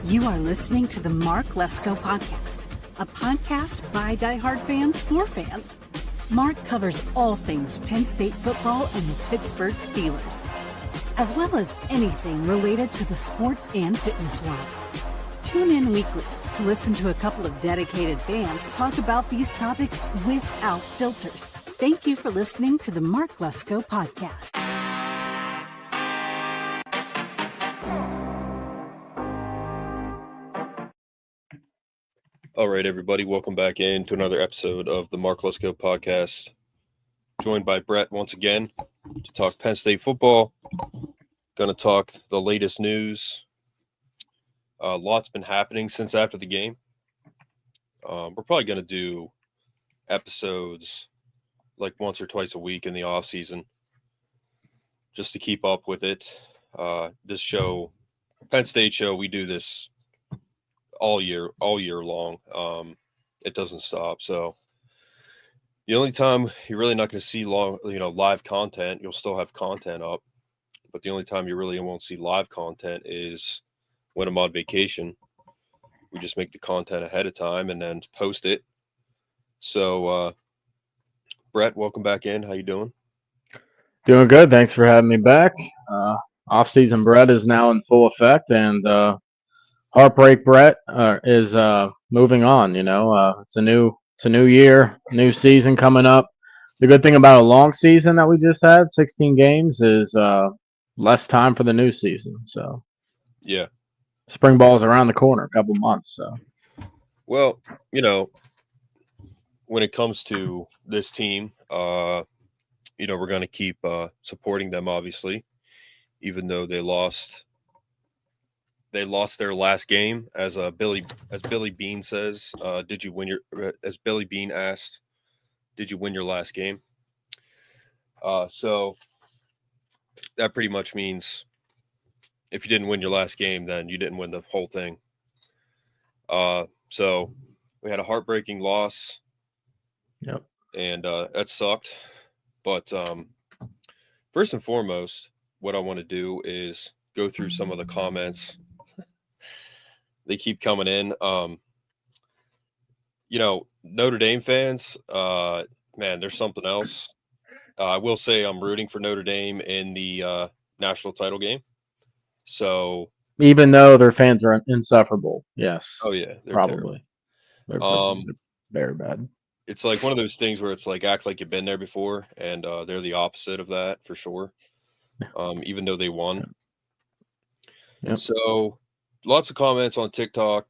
You are listening to the Mark Lesko Podcast, a podcast by diehard fans for fans. Mark covers all things Penn State football and the Pittsburgh Steelers, as well as anything related to the sports and fitness world. Tune in weekly to listen to a couple of dedicated fans talk about these topics without filters. Thank you for listening to the Mark Lesko Podcast. All right, everybody, welcome back in to another episode of the Mark Lesko Podcast. Joined by Brett once again to talk Penn State football. Going to talk the latest news. A lot's been happening since after the game. We're probably going to do episodes like once or twice a week in the off season, just to keep up with it. This show, Penn State show, we do this all year long. It doesn't stop. So the only time you're really not going to see live content, you'll still have content up, but the only time you really won't see live content is when I'm on vacation. We just make the content ahead of time and then post it. So, Brett, welcome back in. How you doing? Doing good. Thanks for having me back. Off-season Brett is now in full effect, and Heartbreak Brett is moving on. It's a new year, new season coming up. The good thing about a long season that we just had, 16 games, is less time for the new season. So yeah, spring ball's around the corner, a couple months. So, well, when it comes to this team, we're going to keep supporting them, obviously, even though they lost their last game. As Billy Bean says, did you win as Billy Bean asked, did you win your last game? So that pretty much means if you didn't win your last game, then you didn't win the whole thing. So we had a heartbreaking loss. Yep. And that sucked. But first and foremost, what I want to do is go through some of the comments. They keep coming in. Notre Dame fans, man, there's something else. I will say I'm rooting for Notre Dame in the national title game. So even though their fans are insufferable, yes. Oh yeah, probably. They're very bad. It's like one of those things where it's like act like you've been there before, and they're the opposite of that for sure. Even though they won. Yep. So lots of comments on TikTok.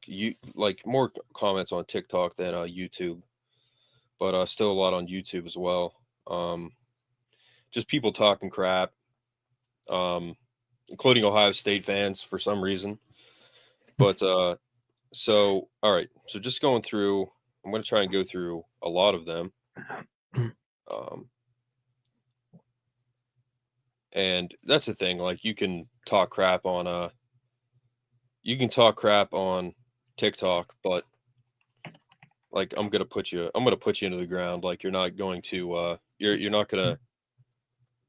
More comments on TikTok than YouTube, but still a lot on YouTube as well. Just people talking crap, including Ohio State fans for some reason. But so all right, so just going through. I'm going to try and go through a lot of them. And that's the thing. Like you can talk crap on TikTok, but like I'm going to put you into the ground. Like you're not going to you're not going to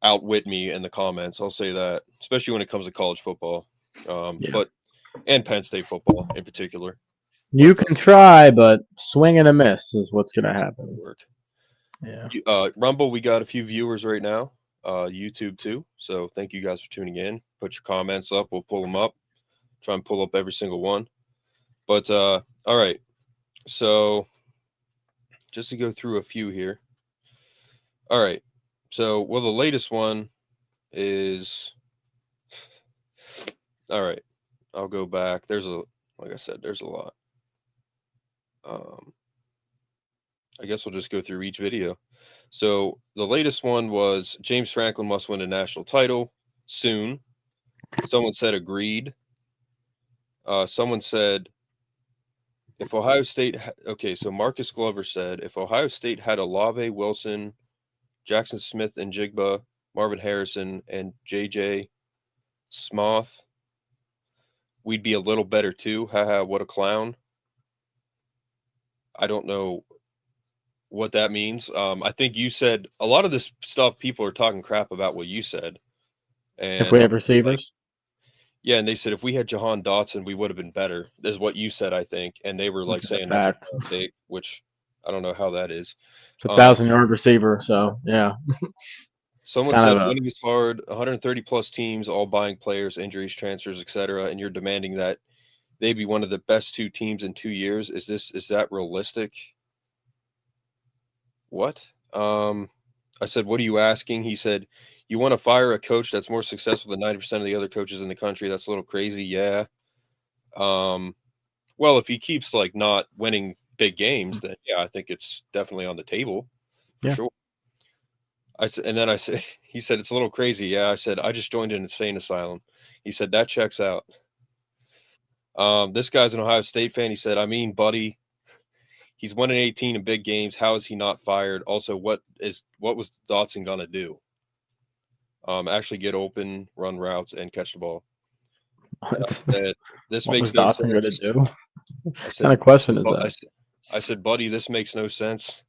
outwit me in the comments. I'll say that, especially when it comes to college football. But and Penn State football in particular. You can try, but swing and a miss is what's going to happen. Yeah. Rumble, we got a few viewers right now. YouTube too. So thank you guys for tuning in. Put your comments up. We'll pull them up. Try and pull up every single one. But all right. So just to go through a few here. All right. So the latest one is all right. I'll go back. Like I said, there's a lot. I guess we'll just go through each video. So the latest one was James Franklin must win a national title soon. Someone said agreed. Someone said if Ohio State so Marcus Glover said if Ohio State had Olave, Wilson, Jackson Smith and Jigba, Marvin Harrison, and JJ Smoth, we'd be a little better too. Haha, what a clown. I don't know what that means. I think you said a lot of this stuff, people are talking crap about what you said. And if we have receivers? Yeah, and they said if we had Jahan Dotson, we would have been better. Is what you said, I think, and they were like Which is a saying that's a fact. bad take, which I don't know how that is. It's a 1,000-yard receiver, so yeah, it's Someone kind said of a winning is hard. 130 plus teams, all buying players, injuries, transfers, etc., and you're demanding that they be one of the best 2 teams in 2 years. Is that realistic? What? I said, what are you asking? He said, you want to fire a coach that's more successful than 90% of the other coaches in the country. That's a little crazy. Yeah. Well, if he keeps like not winning big games, then yeah, I think it's definitely on the table for yeah. sure. And then I said, he said, it's a little crazy. Yeah. I said, I just joined an insane asylum. He said, that checks out. This guy's an Ohio State fan. He said, I mean, buddy, he's 1-18 in big games. How is he not fired? Also, what was Dotson going to do? Actually get open, run routes, and catch the ball. This What makes was no Dotson going to sense. do? I said, What kind of question is that? I said, buddy, this makes no sense.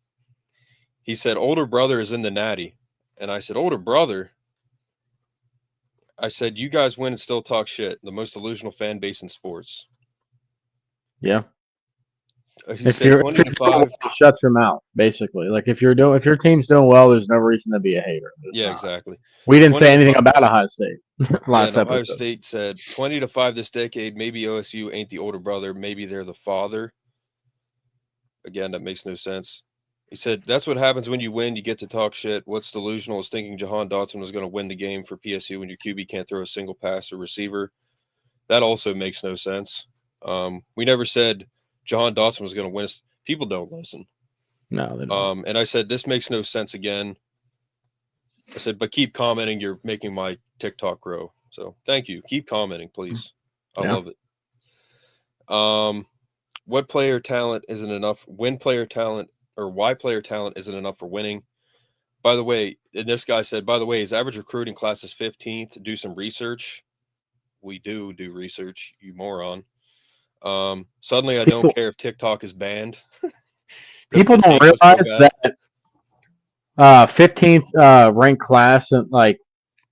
He said, older brother is in the natty. And I said, older brother? I said, you guys win and still talk shit. The most delusional fan base in sports. Yeah. He said 20 to 5. Shut your mouth, basically. Like if your team's doing well, there's no reason to be a hater. Yeah, exactly. We didn't say anything about Ohio State last episode. Ohio State said 20 to 5 this decade. Maybe OSU ain't the older brother. Maybe they're the father. Again, that makes no sense. He said, that's what happens when you win. You get to talk shit. What's delusional is thinking Jahan Dotson was going to win the game for PSU when your QB can't throw a single pass or receiver. That also makes no sense. We never said Jahan Dotson was going to win. People don't listen. No, they don't. And I said, this makes no sense again. I said, but keep commenting. You're making my TikTok grow. So thank you. Keep commenting, please. I love it. What player talent isn't enough? Why player talent isn't enough for winning? By the way, and this guy said, by the way, his average recruiting class is 15th. Do some research. We do research, you moron. Suddenly I don't care if TikTok is banned. People don't realize that 15th ranked class, and like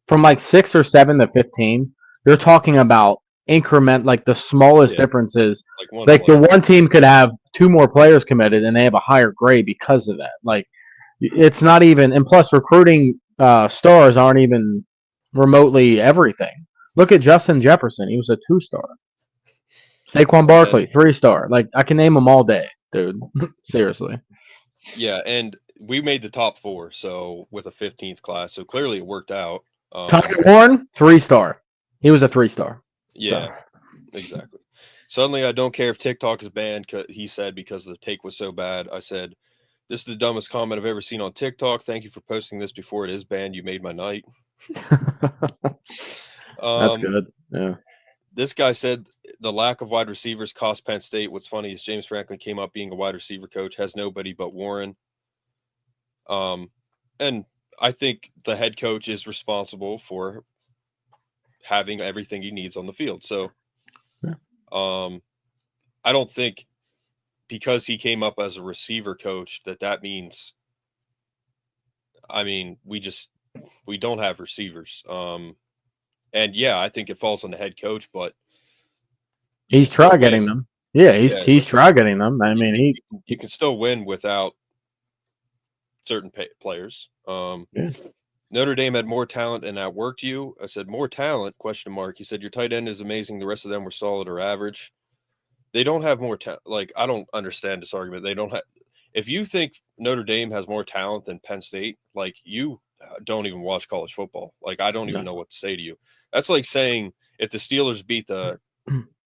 from like 6 or 7 to 15, you're talking about increment, like the smallest differences. Like the one team could have 2 more players committed and they have a higher grade because of that. Like it's not even, and plus recruiting stars aren't even remotely everything. Look at Justin Jefferson. He was a 2-star. Saquon Barkley, 3-star. Like I can name them all day, dude. Seriously. Yeah, and we made the top 4, so with a 15th class, so clearly it worked out. Tyler Warren, 3-star. He was a 3-star. Yeah, so. Exactly. Suddenly I don't care if TikTok is banned, he said, because the take was so bad. I said, this is the dumbest comment I've ever seen on TikTok. Thank you for posting this before it is banned. You made my night. That's good. Yeah. This guy said the lack of wide receivers cost Penn State. What's funny is James Franklin came up being a wide receiver coach, has nobody but Warren. And I think the head coach is responsible for having everything he needs on the field. So I don't think because he came up as a receiver coach that means, I mean, we don't have receivers. And yeah, I think it falls on the head coach, but he's tried getting them. Yeah, he's tried getting them. I mean, you can still win without certain players. Notre Dame had more talent and outworked you. I said, more talent, ? He said, your tight end is amazing. The rest of them were solid or average. They don't have more talent. Like, I don't understand this argument. They don't have. If you think Notre Dame has more talent than Penn State, like, you don't even watch college football. Like, I don't even know what to say to you. That's like saying if the Steelers beat the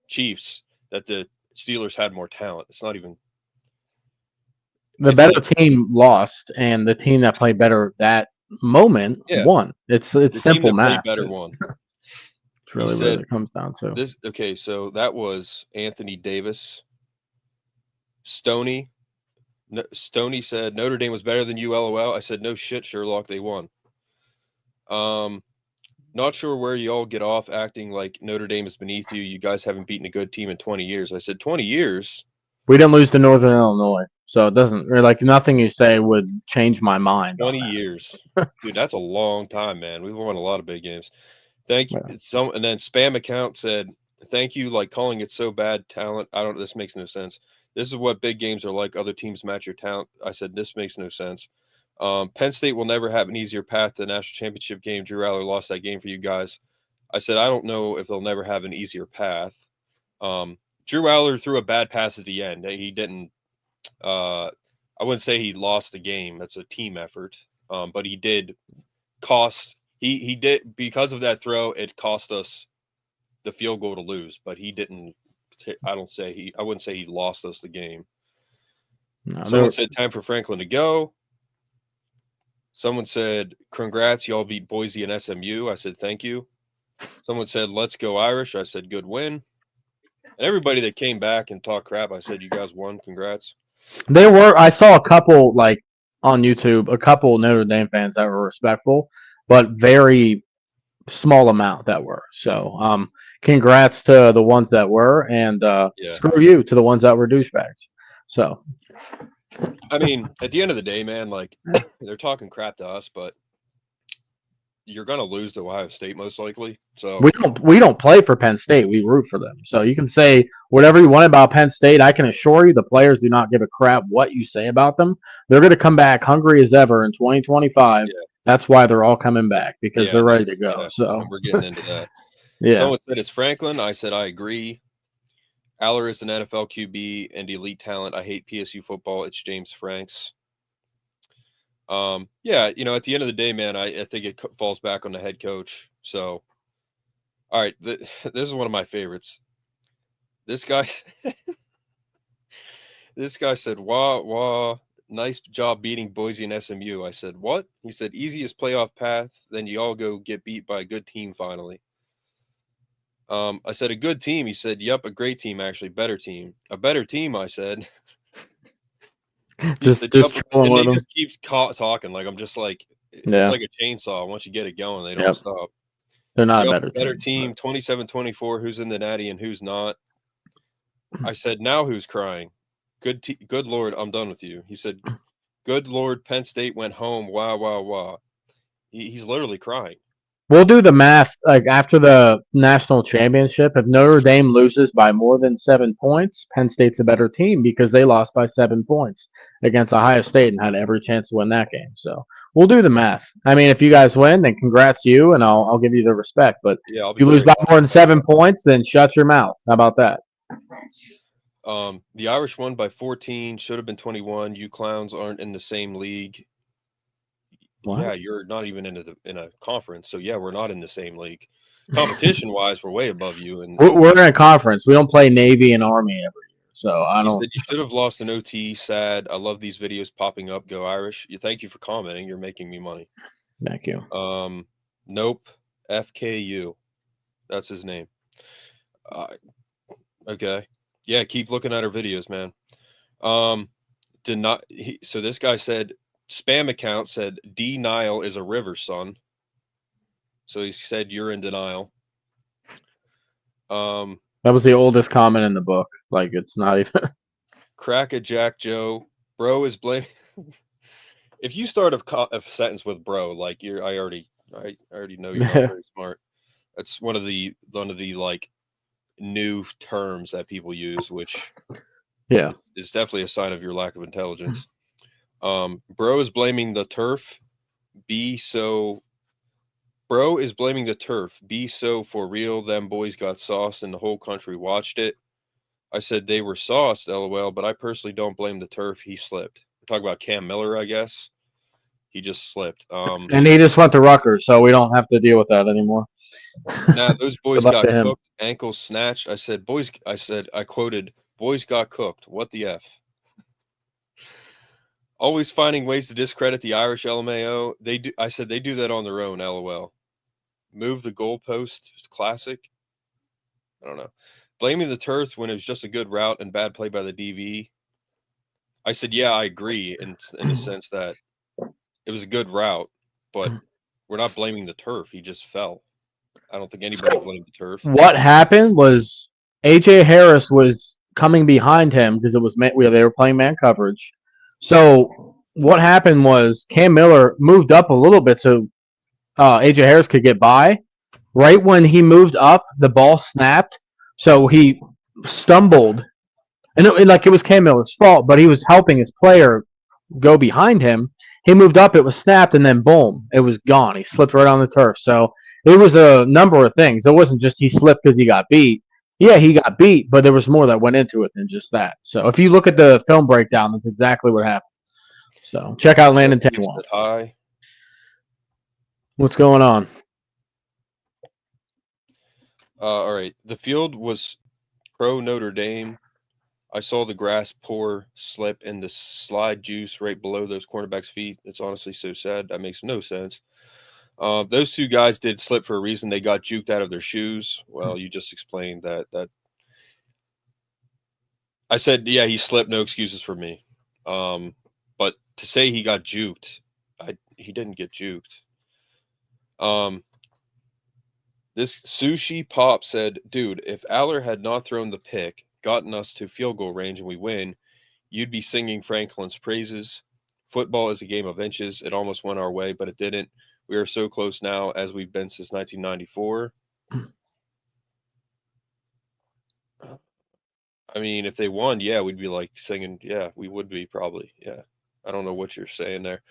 Chiefs, that the Steelers had more talent. It's not even. The better team lost, and the team that played better that moment won. It's simple math. Better won. It's really what it comes down to. This okay, so that was Anthony Davis. Stoney said Notre Dame was better than you, LOL. I said no shit, Sherlock, they won. Not sure where you all get off acting like Notre Dame is beneath you. You guys haven't beaten a good team in 20 years. I said 20 years. We didn't lose to Northern Illinois. So it doesn't, like, nothing you say would change my mind. 20 years. Dude, that's a long time, man. We've won a lot of big games. Thank you. And then spam account said, "Thank you, like calling it so bad talent. This makes no sense. This is what big games are like. Other teams match your talent." I said, "This makes no sense. Penn State will never have an easier path to the national championship game. Drew Aller lost that game for you guys." I said, "I don't know if they'll never have an easier path." Drew Aller threw a bad pass at the end. He didn't. I wouldn't say he lost the game. That's a team effort. But he did cost. He did, because of that throw. It cost us the field goal to lose. But he didn't. I wouldn't say he lost us the game. No, someone said time for Franklin to go. Someone said, "Congrats, y'all beat Boise and SMU." I said, "Thank you." Someone said, "Let's go Irish." I said, "Good win." And everybody that came back and talked crap, I said, "You guys won. Congrats." I saw a couple, like, on YouTube, a couple Notre Dame fans that were respectful, but very small amount that were. So, congrats to the ones that were, and screw you to the ones that were douchebags. So, I mean, at the end of the day, man, like, they're talking crap to us, but you're gonna lose to Ohio State most likely. So we don't play for Penn State. We root for them. So you can say whatever you want about Penn State. I can assure you, the players do not give a crap what you say about them. They're going to come back hungry as ever in 2025. Yeah. That's why they're all coming back, because they're ready to go. Yeah, so we're getting into that. Yeah. Someone said it's Franklin. I said I agree. Aller is an NFL QB and elite talent. I hate PSU football. It's James Franks. Yeah, you know, at the end of the day, man, I think it falls back on the head coach. So, all right, this is one of my favorites. This guy said, "Wah, nice job beating Boise and SMU." I said, "What?" He said, "Easiest playoff path, then you all go get beat by a good team finally." I said, "A good team." He said, "Yep, a great team, actually, better team." "A better team," I said. And they just keep talking. Like, I'm just like, it's like a chainsaw. Once you get it going, they don't stop. They're not a better team. 27-24. Who's in the natty and who's not? I said, "Now who's crying?" Good Lord, I'm done with you. He said, "Good Lord, Penn State went home. Wow, wow, wow." He's literally crying. We'll do the math. Like, after the national championship, if Notre Dame loses by more than 7 points, Penn State's a better team because they lost by 7 points against Ohio State and had every chance to win that game. So we'll do the math. I mean, if you guys win, then congrats to you, and I'll give you the respect. But if you lose by more than 7 points, then shut your mouth. How about that? The Irish won by 14. Should have been 21. You clowns aren't in the same league. What? Yeah, you're not even in a conference. So yeah, we're not in the same league. Competition wise, we're way above you. And we're in a conference. We don't play Navy and Army every year. So I don't. Said you should have lost an OT. Sad. I love these videos popping up. Go Irish. Thank you for commenting. You're making me money. Thank you. Nope. FKU. That's his name. Okay. Yeah, keep looking at our videos, man. So this guy said, spam account said, "Denial is a river, son." So he said you're in denial. That was the oldest comment in the book. Like, it's not even. Crack a Jack Joe. Bro is blaming. If you start a sentence with "bro," like I already know you're not very smart. That's one of the like new terms that people use, which is definitely a sign of your lack of intelligence. Bro is blaming the turf. Bro is blaming the turf. Be so for real. Them boys got sauced and the whole country watched it. I said they were sauced, LOL, but I personally don't blame the turf. He slipped. We're talking about Cam Miller, I guess. He just slipped. And he just went to Rutgers, so we don't have to deal with that anymore. Nah, those boys got cooked, ankles snatched. I quoted, "Boys got cooked. What the F?" Always finding ways to discredit the Irish, LMAO. I said they do that on their own, LOL. Move the goalpost, classic. I don't know. Blaming the turf when it was just a good route and bad play by the DV. I said, yeah, I agree in the sense that it was a good route, but we're not blaming the turf. He just fell. I don't think anybody blamed the turf. What happened was A.J. Harris was coming behind him because they were playing man coverage. So what happened was Cam Miller moved up a little bit so A.J. Harris could get by, right when he moved up, the ball snapped, so he stumbled. And it was Cam Miller's fault, but he was helping his player go behind him. He moved up, it was snapped, and then boom, it was gone. He slipped right on the turf. So it was a number of things. It wasn't just he slipped because he got beat. Yeah, he got beat, but there was more that went into it than just that. So if you look at the film breakdown, that's exactly what happened. So check out Landon Tennywall. Hi. What's going on? All right. The field was pro Notre Dame. I saw the grass pour, slip, and the slide juice right below those cornerbacks' feet. It's honestly so sad. That makes no sense. Those two guys did slip for a reason. They got juked out of their shoes. Well, you just explained that. I said, yeah, he slipped. No excuses for me. But to say he got juked, he didn't get juked. This Sushi Pop said, dude, if Aller had not thrown the pick, gotten us to field goal range and we win, you'd be singing Franklin's praises. Football is a game of inches. It almost went our way, but it didn't. We are so close now as we've been since 1994. I mean, if they won, yeah, we'd be like singing. Yeah, we would be probably. Yeah. I don't know what you're saying there.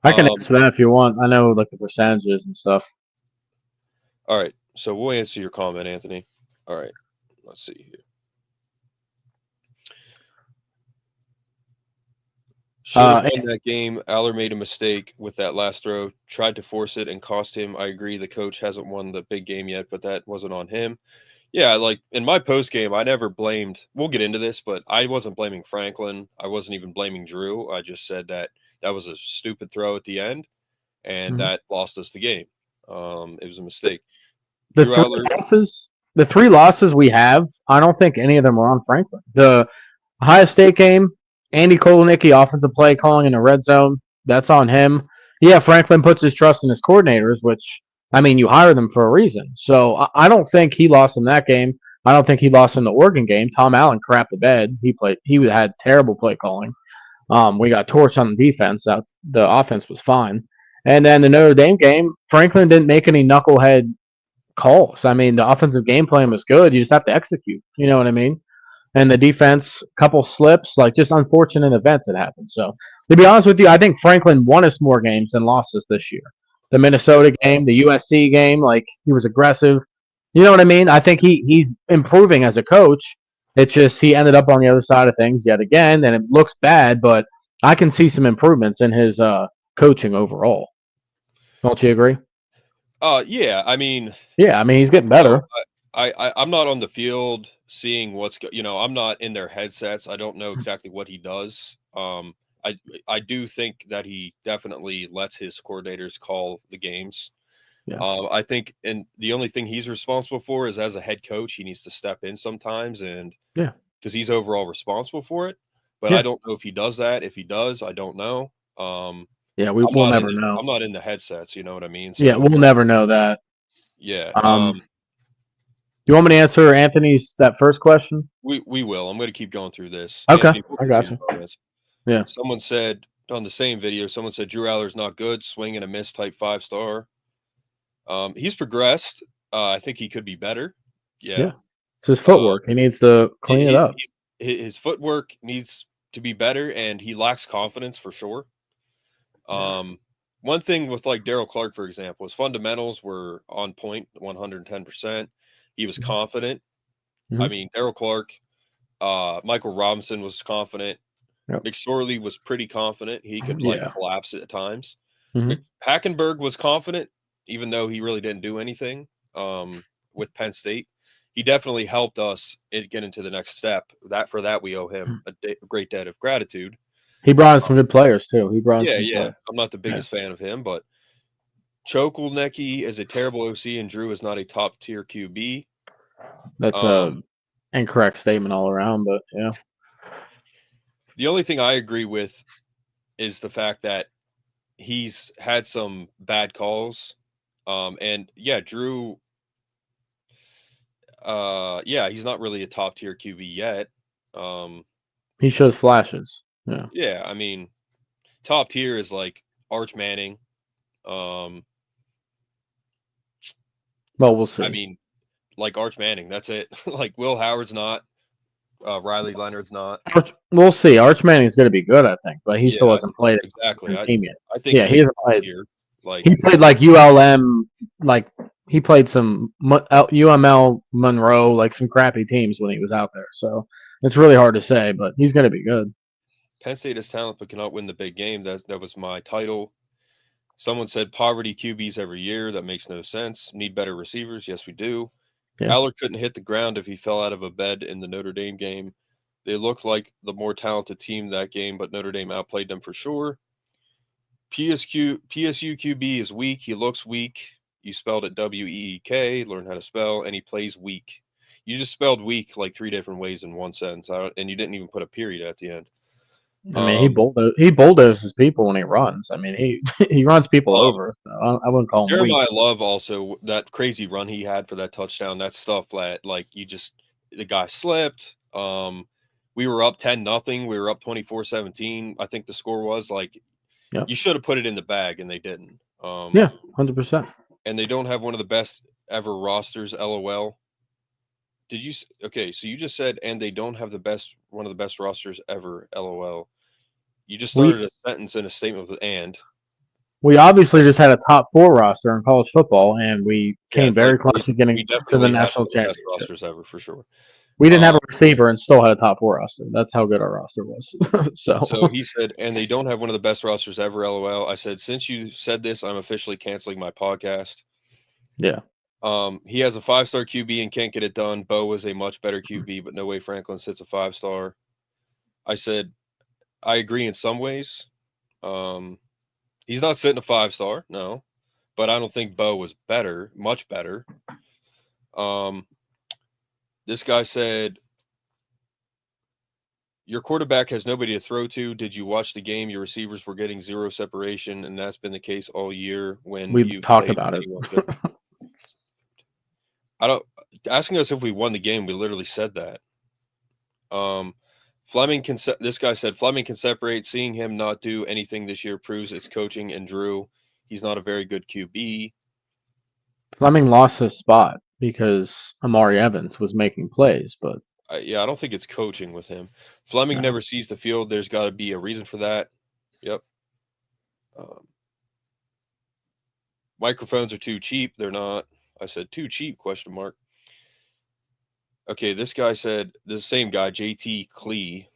I can answer that if you want. I know like the percentages and stuff. All right. So we'll answer your comment, Anthony. All right. Let's see here. Should have won that game. Aller made a mistake with that last throw, tried to force it and cost him. I agree the coach hasn't won the big game yet, but that wasn't on him. Yeah, like in my post game, I never blamed – we'll get into this, but I wasn't blaming Franklin. I wasn't even blaming Drew. I just said that was a stupid throw at the end, and that lost us the game. It was a mistake. The three losses we have, I don't think any of them are on Franklin. The Ohio State game, Andy Kolonicki, offensive play calling in the red zone, that's on him. Yeah, Franklin puts his trust in his coordinators, which, I mean, you hire them for a reason. So I don't think he lost in that game. I don't think he lost in the Oregon game. Tom Allen crapped the bed. He had terrible play calling. We got torched on the defense. The offense was fine. And then the Notre Dame game, Franklin didn't make any knucklehead calls. I mean, the offensive game plan was good. You just have to execute. You know what I mean? And the defense, couple slips, like just unfortunate events that happened. So, to be honest with you, I think Franklin won us more games than lost us this year. The Minnesota game, the USC game, like he was aggressive. You know what I mean? I think he's improving as a coach. It's just he ended up on the other side of things yet again, and it looks bad, but I can see some improvements in his coaching overall. Don't you agree? Yeah. I mean, he's getting better. I'm not on the field seeing I'm not in their headsets. I don't know exactly what he does. I do think that he definitely lets his coordinators call the games. Yeah. I think, and the only thing he's responsible for is as a head coach, he needs to step in sometimes, and because he's overall responsible for it. But I don't know if he does that. If he does, I don't know. We'll never know. I'm not in the headsets. You know what I mean? So, we'll never know that. Yeah. You want me to answer Anthony's that first question? We will. I'm going to keep going through this. Okay, Anthony, I got you. Yeah. Someone said on the same video, Drew Aller's not good, swing and a miss type 5-star. He's progressed. I think he could be better. Yeah. It's his footwork. He needs to clean it up. His footwork needs to be better, and he lacks confidence for sure. One thing with like Daryl Clark, for example, his fundamentals were on point, 110%. He was confident. I mean, Daryl Clark, Michael Robinson was confident. Yep. McSorley was pretty confident. He could collapse at times. Mm-hmm. Hackenberg was confident, even though he really didn't do anything with Penn State. He definitely helped us get into the next step. For that we owe him a great debt of gratitude. He brought in some good players too. I'm not the biggest fan of him, but Chokolnecki is a terrible OC, and Drew is not a top tier QB. That's an incorrect statement all around, but yeah. The only thing I agree with is the fact that he's had some bad calls, and Drew. He's not really a top tier QB yet. He shows flashes. Yeah, I mean, top tier is like Arch Manning. Well, we'll see. I mean, like Arch Manning, that's it. Like Will Howard's not. Riley Leonard's not. We'll see. Arch Manning's going to be good, I think, but he still Yeah, hasn't played exactly. a team yet. I think Yeah, he he's hasn't top played. tier. Like He played like ULM, like he played some UML Monroe, like some crappy teams when he was out there. So it's really hard to say, but he's going to be good. Penn State has talent but cannot win the big game. That was my title. Someone said poverty QBs every year. That makes no sense. Need better receivers. Yes, we do. Yeah. Aller couldn't hit the ground if he fell out of a bed in the Notre Dame game. They looked like the more talented team that game, but Notre Dame outplayed them for sure. PSU QB is weak. He looks weak. You spelled it WEEK. Learn how to spell, and he plays weak. You just spelled weak like 3 different ways in one sentence, and you didn't even put a period at the end. I mean, he bulldozes people when he runs. I mean, he runs people Um, over. So I wouldn't call him weak. Jeremiah Love also, that crazy run he had for that touchdown, that stuff that like the guy slipped. We were up 10-0. We were up 24-17. I think the score was like, Yep. you should have put it in the bag, and they didn't. Yeah, 100%. And they don't have one of the best ever rosters. LOL. Okay? So you just said, and they don't have one of the best rosters ever. LOL. You just started a sentence in a statement with and. We obviously just had a top 4 roster in college football, and we came very close to getting to the national championship. Best rosters ever for sure. We didn't have a receiver and still had a top 4 roster. That's how good our roster was. So he said, and they don't have one of the best rosters ever. LOL. I said, since you said this, I'm officially canceling my podcast. Yeah. He has a 5-star QB and can't get it done. Bo is a much better QB, but no way Franklin sits a 5-star. I said, I agree in some ways. He's not sitting a 5-star, no, but I don't think Bo was better, much better. This guy said, your quarterback has nobody to throw to. Did you watch the game? Your receivers were getting 0 separation, and that's been the case all year when we've talked about it. Asking us if we won the game, we literally said that. This guy said Fleming can separate. Seeing him not do anything this year proves it's coaching and Drew. He's not a very good QB. Fleming lost his spot because Amari Evans was making plays, but I don't think it's coaching with him. Fleming never sees the field. There's got to be a reason for that. Yep. Microphones are too cheap. They're not. I said too cheap, ? Okay, this guy said, the same guy, JT Klee,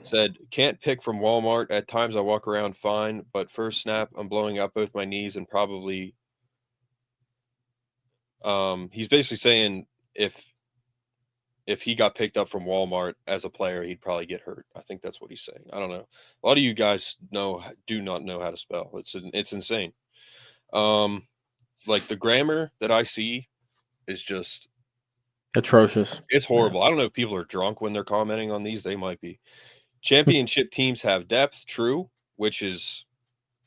said, can't pick from Walmart. At times I walk around fine, but first snap, I'm blowing out both my knees and probably he's basically saying if he got picked up from Walmart as a player, he'd probably get hurt. I think that's what he's saying. I don't know. A lot of you guys do not know how to spell. It's insane. Like the grammar that I see is just atrocious. It's horrible. I don't know if people are drunk when they're commenting on these. They might be. Championship teams have depth, true, which is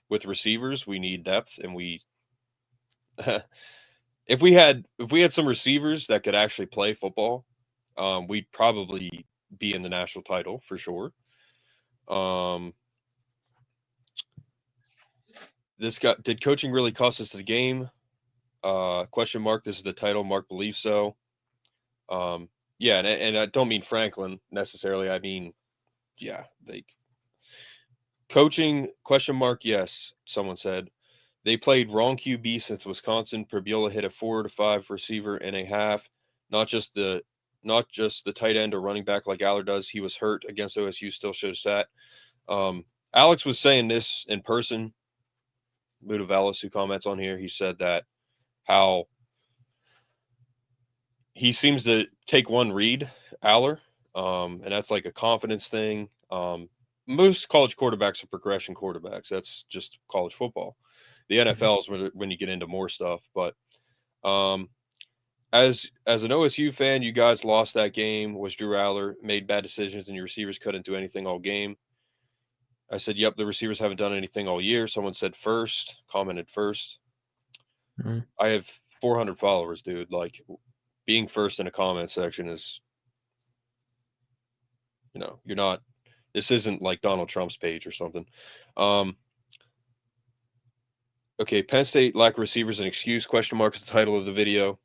with receivers, we need depth, and we if we had some receivers that could actually play football, we'd probably be in the national title for sure. Did coaching really cost us the game? ? This is the title. Mark believes so. Yeah, and I don't mean Franklin necessarily. I mean, yeah, coaching ? Yes, someone said. They played wrong QB since Wisconsin. Prebula hit a 4 to 5 receiver and a half. Not just the tight end or running back like Aller does. He was hurt against OSU. Still should have sat. Alex was saying this in person. Mudavellis, who comments on here, he said that how he seems to take one read, Aller, and that's like a confidence thing. Most college quarterbacks are progression quarterbacks. That's just college football. The NFL is when you get into more stuff. But as an OSU fan, you guys lost that game. Was Drew Aller made bad decisions and your receivers couldn't do anything all game? I said, yep, the receivers haven't done anything all year. Someone said commented first. Mm-hmm. I have 400 followers, dude. Like, being first in a comment section is, you're not, this isn't like Donald Trump's page or something. Okay, Penn State lack receivers an excuse? Question mark is the title of the video.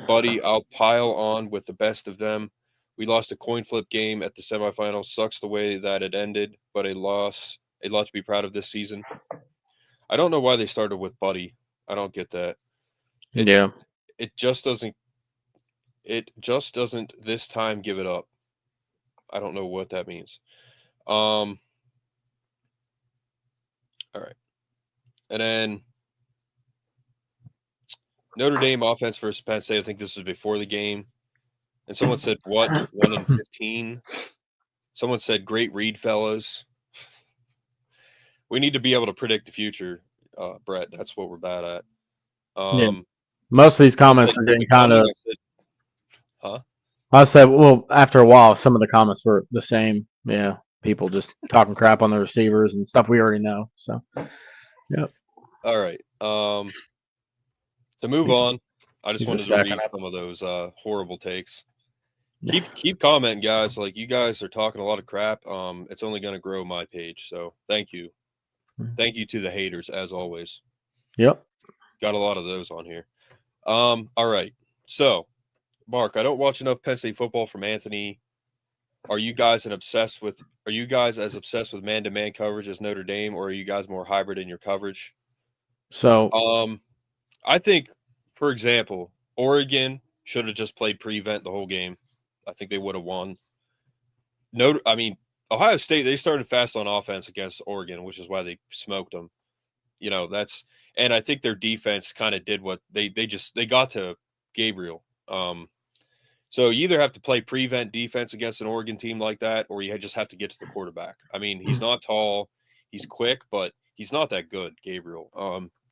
Buddy, I'll pile on with the best of them. We lost a coin flip game at the semifinals. Sucks the way that it ended, but a loss. A lot to be proud of this season. I don't know why they started with Buddy. I don't get that. It just doesn't. It just doesn't this time give it up. I don't know what that means. All right. And then Notre Dame offense versus Penn State. I think this was before the game. And someone said, what? 1-15? Someone said, great read, fellas. We need to be able to predict the future, Brett. That's what we're bad at. Most of these comments are getting kind of. Huh? I said, well, after a while, some of the comments were the same. Yeah, people just talking crap on the receivers and stuff we already know. So, yep. All right. To move on, I just wanted to read some of those horrible takes. Keep commenting, guys. Like, you guys are talking a lot of crap. It's only going to grow my page. So thank you. Thank you to the haters, as always. Yep. Got a lot of those on here. All right. So, Mark, I don't watch enough Penn State football from Anthony. Are you guys as obsessed with man-to-man coverage as Notre Dame, or are you guys more hybrid in your coverage? So, I think, for example, Oregon should have just played prevent the whole game. I think they would have won. Ohio State, they started fast on offense against Oregon, which is why they smoked them. And I think their defense kind of did what they got to Gabriel. So you either have to play prevent defense against an Oregon team like that, or you just have to get to the quarterback. I mean, he's not tall, he's quick, but he's not that good, Gabriel.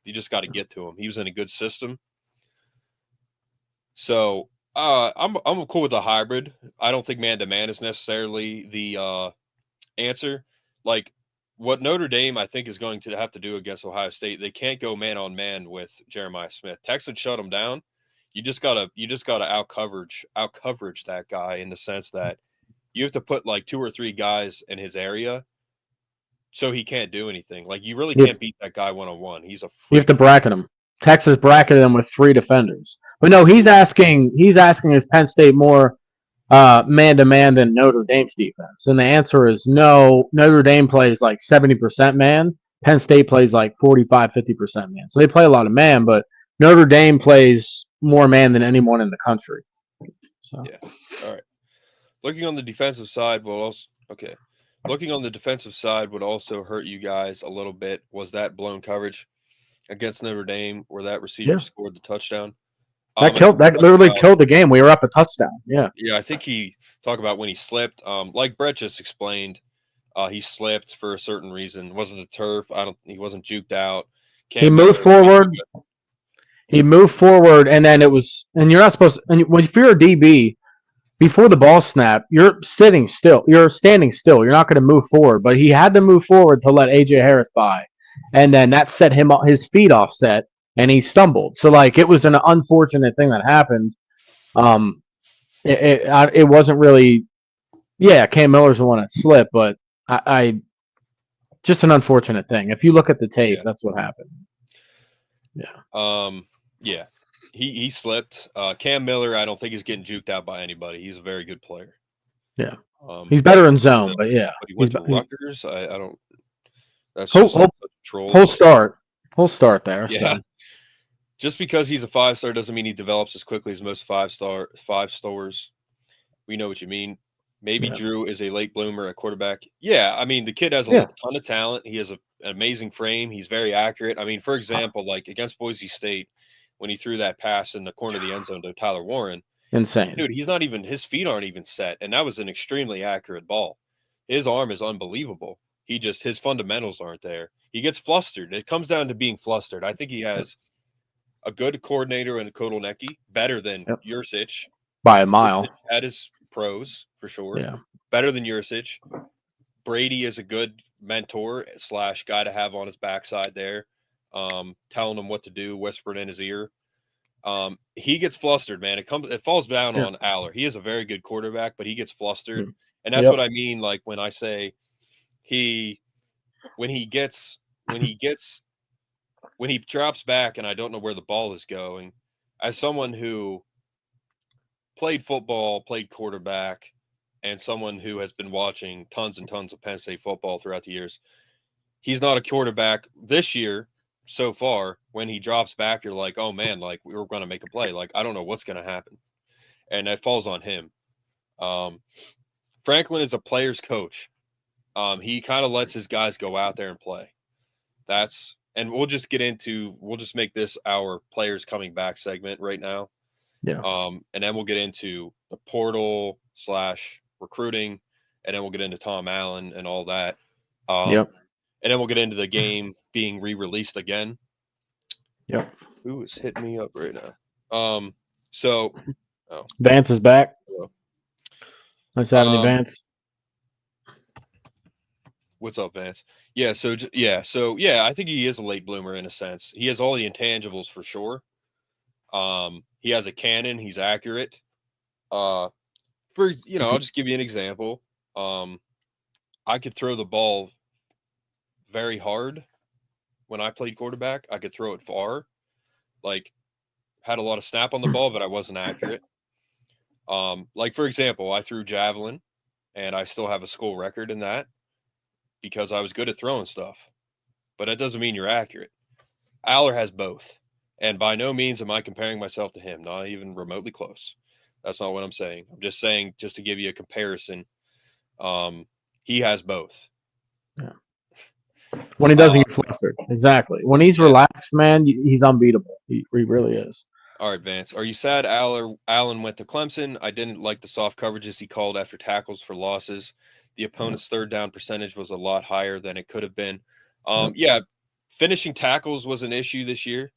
You just got to get to him. He was in a good system. So I'm cool with a hybrid. I don't think man-to-man is necessarily the answer. Like, what Notre Dame, I think, is going to have to do against Ohio State, they can't go man-on-man with Jeremiah Smith. Texas shut him down. You just gotta out coverage that guy, in the sense that you have to put like 2 or 3 guys in his area, so he can't do anything. Like, you really can't beat that guy one-on-one. He's a freak. You have to bracket him. Texas bracketed him with 3 defenders. But no, he's asking is Penn State more man-to-man than Notre Dame's defense? And the answer is no. Notre Dame plays like 70% man. Penn State plays like 45, 50% man. So they play a lot of man, but Notre Dame plays more man than anyone in the country. So. Yeah. All right. Looking on the defensive side would also hurt you guys a little bit. Was that blown coverage against Notre Dame, where that receiver scored the touchdown? That literally killed the game. We were up a touchdown. Yeah. Yeah, I think he talked about when he slipped. Like Brett just explained, he slipped for a certain reason. It wasn't the turf. He wasn't juked out. He moved forward. And then it was, and you're not supposed to, and if you're a DB, before the ball snap, you're sitting still. You're standing still. You're not going to move forward. But he had to move forward to let A.J. Harris by. And then that set his feet offset, and he stumbled. So, like, it was an unfortunate thing that happened. It wasn't really, Cam Miller's the one that slipped, but I just an unfortunate thing. If you look at the tape, that's what happened. Yeah. Yeah. He slipped. Cam Miller, I don't think he's getting juked out by anybody. He's a very good player. Yeah. He's better in zone, but yeah. But he went to Rutgers. I don't. That's just a troll. Whole start there. Yeah. So. Just because he's a 5-star doesn't mean he develops as quickly as most 5-stars. We know what you mean. Maybe Drew is a late bloomer at quarterback. Yeah, I mean, the kid has a ton of talent. He has an amazing frame. He's very accurate. I mean, for example, like against Boise State, when he threw that pass in the corner of the end zone to Tyler Warren. Insane. Dude, his feet aren't even set. And that was an extremely accurate ball. His arm is unbelievable. His fundamentals aren't there. He gets flustered. It comes down to being flustered. I think he has a good coordinator in Kotelnicki, better than Yurcich. By a mile. At his pros, for sure. Yeah. Better than Yurcich. Brady is a good mentor / guy to have on his backside there. Telling him what to do, whispering in his ear. He gets flustered, man. It falls down on Aller. He is a very good quarterback, but he gets flustered. And that's what I mean, like, when I say when he gets when he drops back and I don't know where the ball is going, as someone who played football, played quarterback, and someone who has been watching tons and tons of Penn State football throughout the years, he's not a quarterback this year so far. When he drops back, you're like, oh, man, like, we were going to make a play. Like, I don't know what's going to happen. And that falls on him. Franklin is a player's coach. He kind of lets his guys go out there and play. And we'll just make this our players coming back segment right now. Yeah. And then we'll get into the portal / recruiting, and then we'll get into Tom Allen and all that. Yep. And then we'll get into the game being re-released again. Yep. Who is hitting me up right now? Vance is back. Hello. Nice having you, Vance. What's up, Vance? Yeah. So I think he is a late bloomer in a sense. He has all the intangibles for sure. He has a cannon. He's accurate. I'll just give you an example. I could throw the ball very hard when I played quarterback. I could throw it far. Like, had a lot of snap on the ball, but I wasn't accurate. Like, for example, I threw javelin, and I still have a school record in that because I was good at throwing stuff. But that doesn't mean you're accurate. Aller has both. And by no means am I comparing myself to him, not even remotely close. That's not what I'm saying. I'm just saying, just to give you a comparison, he has both. Yeah. When he doesn't get flustered. Exactly. When he's relaxed, man, he's unbeatable. He really is. All right, Vance. Are you sad Allen went to Clemson? I didn't like the soft coverages he called after tackles for losses. The opponent's third down percentage was a lot higher than it could have been. Finishing tackles was an issue this year.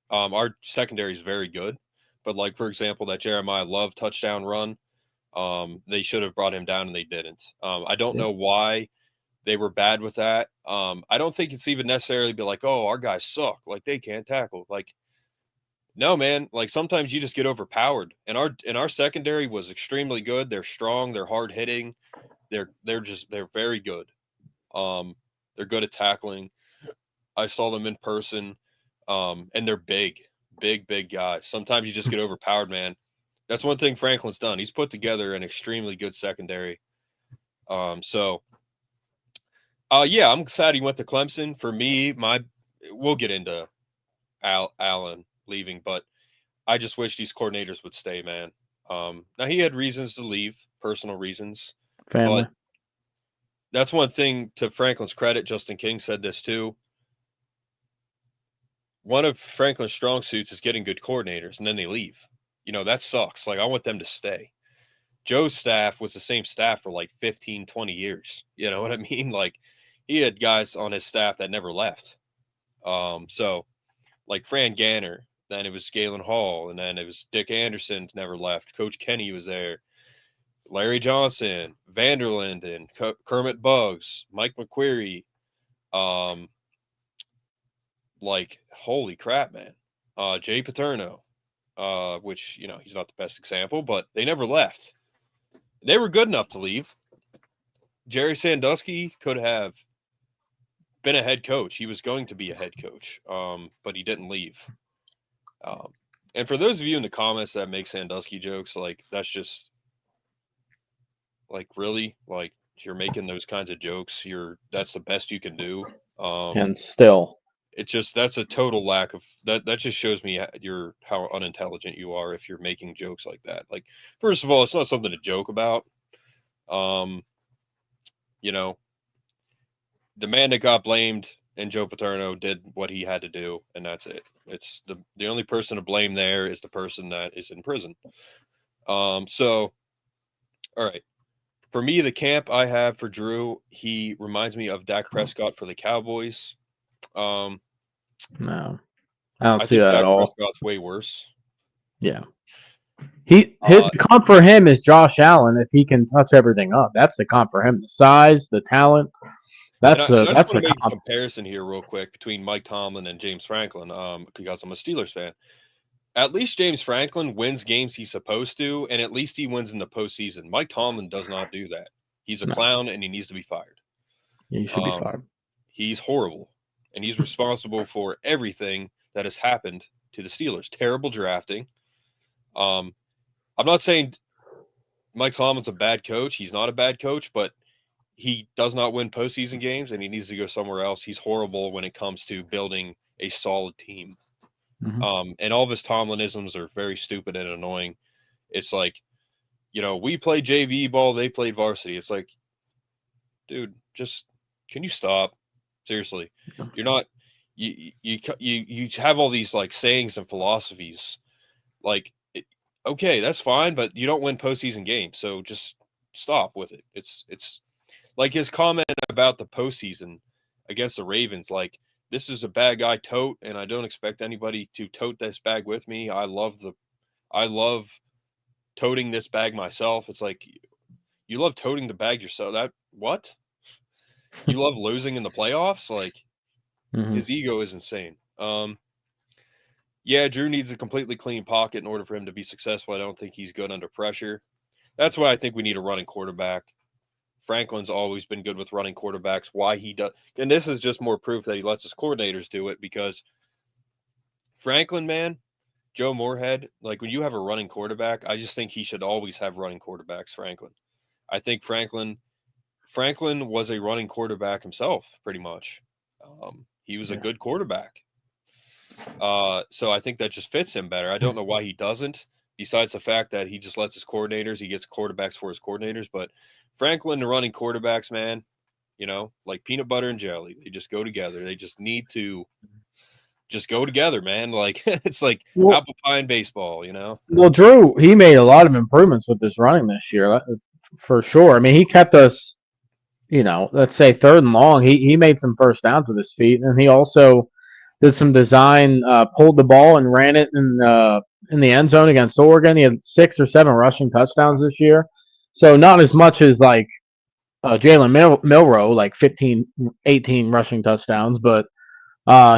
Our secondary is very good. But, like, for example, that Jeremiah Love touchdown run, they should have brought him down, and they didn't. I don't know why they were bad with that. I don't think it's even necessarily be like, oh, our guys suck. Like, they can't tackle. Like, no, man. Like, sometimes you just get overpowered. And our secondary was extremely good. They're strong. They're hard hitting. They're very good. They're good at tackling. I saw them in person, and they're big guys. Sometimes you just get overpowered, man. That's one thing Franklin's done. He's put together an extremely good secondary. I'm sad he went to Clemson. For me, we'll get into Allen leaving, but I just wish these coordinators would stay, man. Now, he had reasons to leave, personal reasons. Family. But that's one thing to Franklin's credit. Justin King said this too. One of Franklin's strong suits is getting good coordinators, and then they leave. That sucks. Like, I want them to stay. Joe's staff was the same staff for like 15, 20 years. You know what I mean? Like, he had guys on his staff that never left. So, like Fran Ganner, then it was Galen Hall, and then it was Dick Anderson never left. Coach Kenny was there. Larry Johnson, Vanderlinden, Kermit Buggs, Mike McQuarrie. Like, holy crap, man. Jay Paterno, which, he's not the best example, but they never left. They were good enough to leave. Jerry Sandusky could have been a head coach. He was going to be a head coach, but he didn't leave. And for those of you in the comments that make Sandusky jokes, like, that's just, like, really? Like, you're making those kinds of jokes. That's the best you can do. And still. It's just, that's a total lack of that. That just shows me how unintelligent you are if you're making jokes like that. Like, first of all, it's not something to joke about. The man that got blamed and Joe Paterno did what he had to do, and that's it. It's the only person to blame there is the person that is in prison. All right. For me, the camp I have for Drew, he reminds me of Dak Prescott for the Cowboys. No, I don't see that at all. Prescott's way worse. Yeah. The comp for him is Josh Allen if he can touch everything up. That's the comp for him. The size, the talent. That's the comp. Comparison here real quick between Mike Tomlin and James Franklin, because I'm a Steelers fan. At least James Franklin wins games he's supposed to, and at least he wins in the postseason. Mike Tomlin does not do that. He's a clown, and he needs to be fired. He should be fired. He's horrible. and he's responsible for everything that has happened to the Steelers. Terrible drafting. I'm not saying Mike Tomlin's a bad coach. He's not a bad coach, but he does not win postseason games, and he needs to go somewhere else. He's horrible when it comes to building a solid team. And all of his Tomlinisms are very stupid and annoying. It's like, we play JV ball, they played varsity. It's like, dude, just can you stop? Seriously, you're not. You have all these like sayings and philosophies, like, okay, that's fine, but you don't win postseason games, so just stop with it. It's like his comment about the postseason against the Ravens, like, this is a bag I tote, and I don't expect anybody to tote this bag with me. I love toting this bag myself. It's like, you love toting the bag yourself. What? You love losing in the playoffs? Like, his ego is insane. Yeah, Drew needs a completely clean pocket in order for him to be successful. I don't think he's good under pressure. That's why I think we need a running quarterback. Franklin's always been good with running quarterbacks. Why he does, and this is just more proof that he lets his coordinators do it, because Franklin, man, Joe Moorhead, like, when you have a running quarterback, I just think he should always have running quarterbacks, Franklin. I think Franklin was a running quarterback himself, pretty much. He was a good quarterback. So I think that just fits him better. I don't know why he doesn't, besides the fact that he just lets his coordinators, he gets quarterbacks for his coordinators. But Franklin and running quarterbacks, man, like peanut butter and jelly. They just go together. They just need to just go together, man. Like, it's like apple pie and baseball, Well, Drew, he made a lot of improvements with this running this year, for sure. I mean, he kept us, let's say 3rd and long. He made some first downs with his feet, and he also did some design, pulled the ball and ran it in the end zone against Oregon. He had 6 or 7 rushing touchdowns this year. So not as much as like Jalen Milroe, like 15, 18 rushing touchdowns, but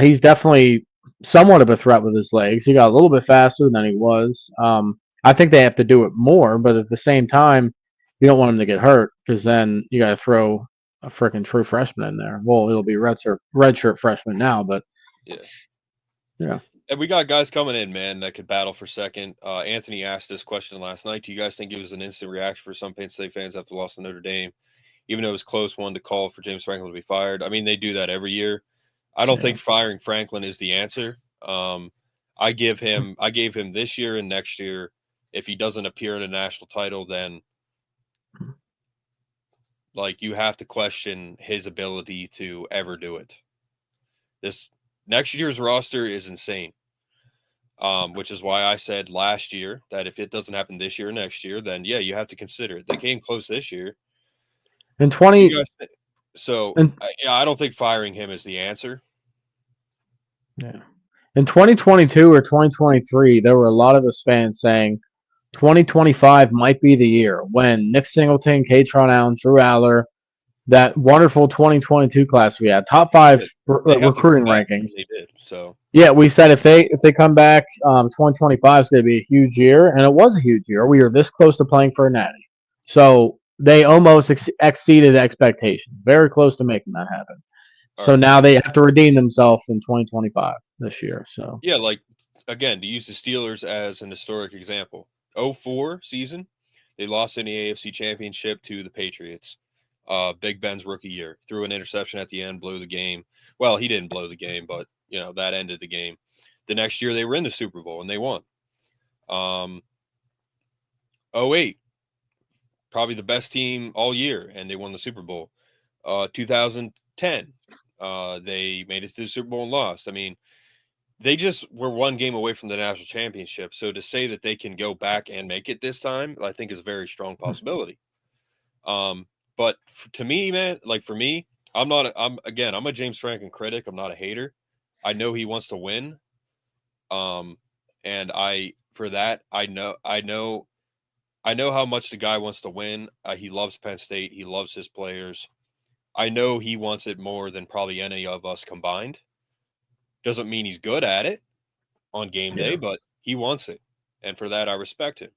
he's definitely somewhat of a threat with his legs. He got a little bit faster than he was. I think they have to do it more, but at the same time, you don't want him to get hurt, because then you got to throw a freaking true freshman in there. Well, it'll be redshirt freshman now, but yeah. And we got guys coming in, man, that could battle for second. Anthony asked this question last night. Do you guys think it was an instant reaction for some Penn State fans after the loss to Notre Dame, even though it was close one to call for James Franklin to be fired? I mean, they do that every year. I don't think firing Franklin is the answer. I gave him this year and next year. If he doesn't appear in a national title, then like, you have to question his ability to ever do it. This next year's roster is insane. Which is why I said last year that if it doesn't happen this year or next year, then yeah, you have to consider it. They came close this year. I don't think firing him is the answer. Yeah. In 2022 or 2023, there were a lot of us fans saying 2025 might be the year when Nick Singleton, Katron Allen, Drew Aller, that wonderful 2022 class we had, top 5 recruiting rankings. They did. So yeah, we said if they come back, 2025 is going to be a huge year, and it was a huge year. We were this close to playing for a natty, so they almost exceeded expectations. Very close to making that happen. So now they have to redeem themselves in 2025 this year. So yeah, like, again, to use the Steelers as an historic example, 2004 season, they lost in the AFC Championship to the Patriots. Big Ben's rookie year, threw an interception at the end, blew the game. Well, he didn't blow the game, but that ended the game. The next year they were in the Super Bowl and they won. 2008, probably the best team all year, and they won the Super Bowl. 2010, they made it to the Super Bowl and lost. I mean, they just were one game away from the national championship. So to say that they can go back and make it this time, I think is a very strong possibility. But to me, man, like, for me, I'm a James Franklin critic. I'm not a hater. I know he wants to win. And I know how much the guy wants to win. He loves Penn State. He loves his players. I know he wants it more than probably any of us combined. Doesn't mean he's good at it on game day, but he wants it. And for that, I respect him.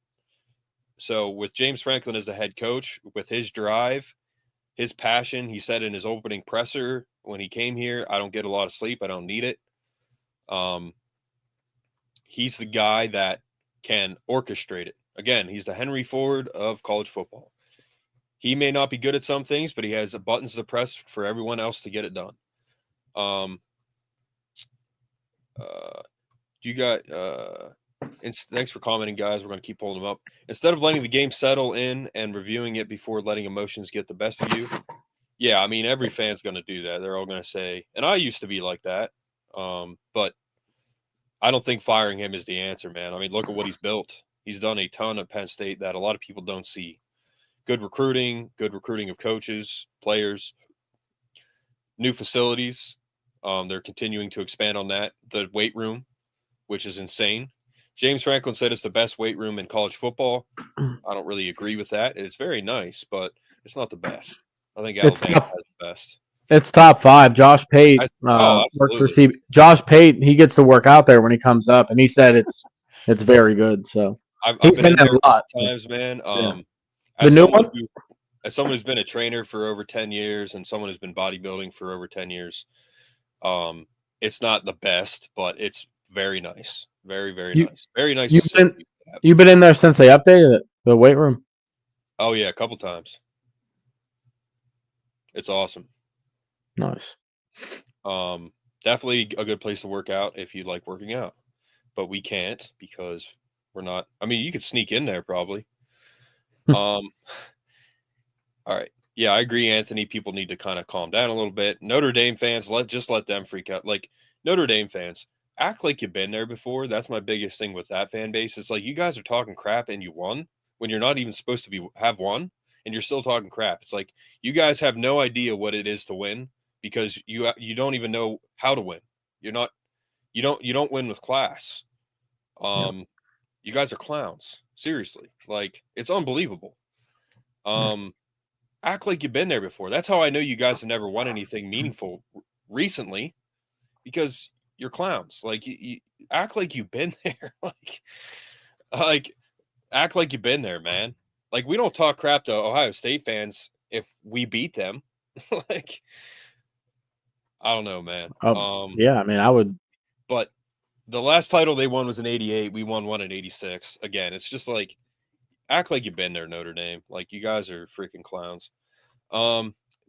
So with James Franklin as the head coach, with his drive, his passion, he said in his opening presser when he came here. I don't get a lot of sleep. I don't need it. He's the guy that can orchestrate it. Again, he's the Henry Ford of college football. He may not be good at some things, but he has the buttons to press for everyone else to get it done. Thanks for commenting, guys. We're going to keep pulling them up. Instead of letting the game settle in and reviewing it before letting emotions get the best of you. Yeah, I mean, every fan's going to do that. They're all going to say, and I used to be like that. But I don't think firing him is the answer, man. I mean, look at what he's built. He's done a ton at Penn State that a lot of people don't see. Good recruiting of coaches, players, new facilities. They're continuing to expand on that. The weight room, which is insane. James Franklin said it's the best weight room in college football. I don't really agree with that. It's very nice, but it's not the best. I think Alabama has the best. It's top 5. Josh Pate works for CB. Josh Pate, he gets to work out there when he comes up, and he said it's very good. So I've been in there a lot times, man. The new one? As someone who's been a trainer for over 10 years and someone who's been bodybuilding for over 10 years, it's not the best, but it's very nice. Very, very nice. Very nice. You've been in there since they updated it, the weight room? Oh, yeah, a couple times. It's awesome. Nice. Definitely a good place to work out if you like working out. But we can't because we're not. I mean, you could sneak in there probably. All right. Yeah, I agree, Anthony. People need to kind of calm down a little bit. Notre Dame fans, let them freak out. Like, Notre Dame fans, act like you've been there before. That's my biggest thing with that fan base. It's like you guys are talking crap and you won when you're not even supposed to have won, and you're still talking crap. It's like you guys have no idea what it is to win because you don't even know how to win. You don't win with class. You guys are clowns. Seriously. Like, it's unbelievable. Act like you've been there before. That's how I know you guys have never won anything meaningful recently, because you're clowns. Like, you act like you've been there. like act like you've been there, man. Like, we don't talk crap to Ohio State fans if we beat them. Like, I don't know, man. Yeah, I mean, I would. But the last title they won was in 88. We won one in 86. Again, it's just like, act like you've been there, Notre Dame. Like, you guys are freaking clowns.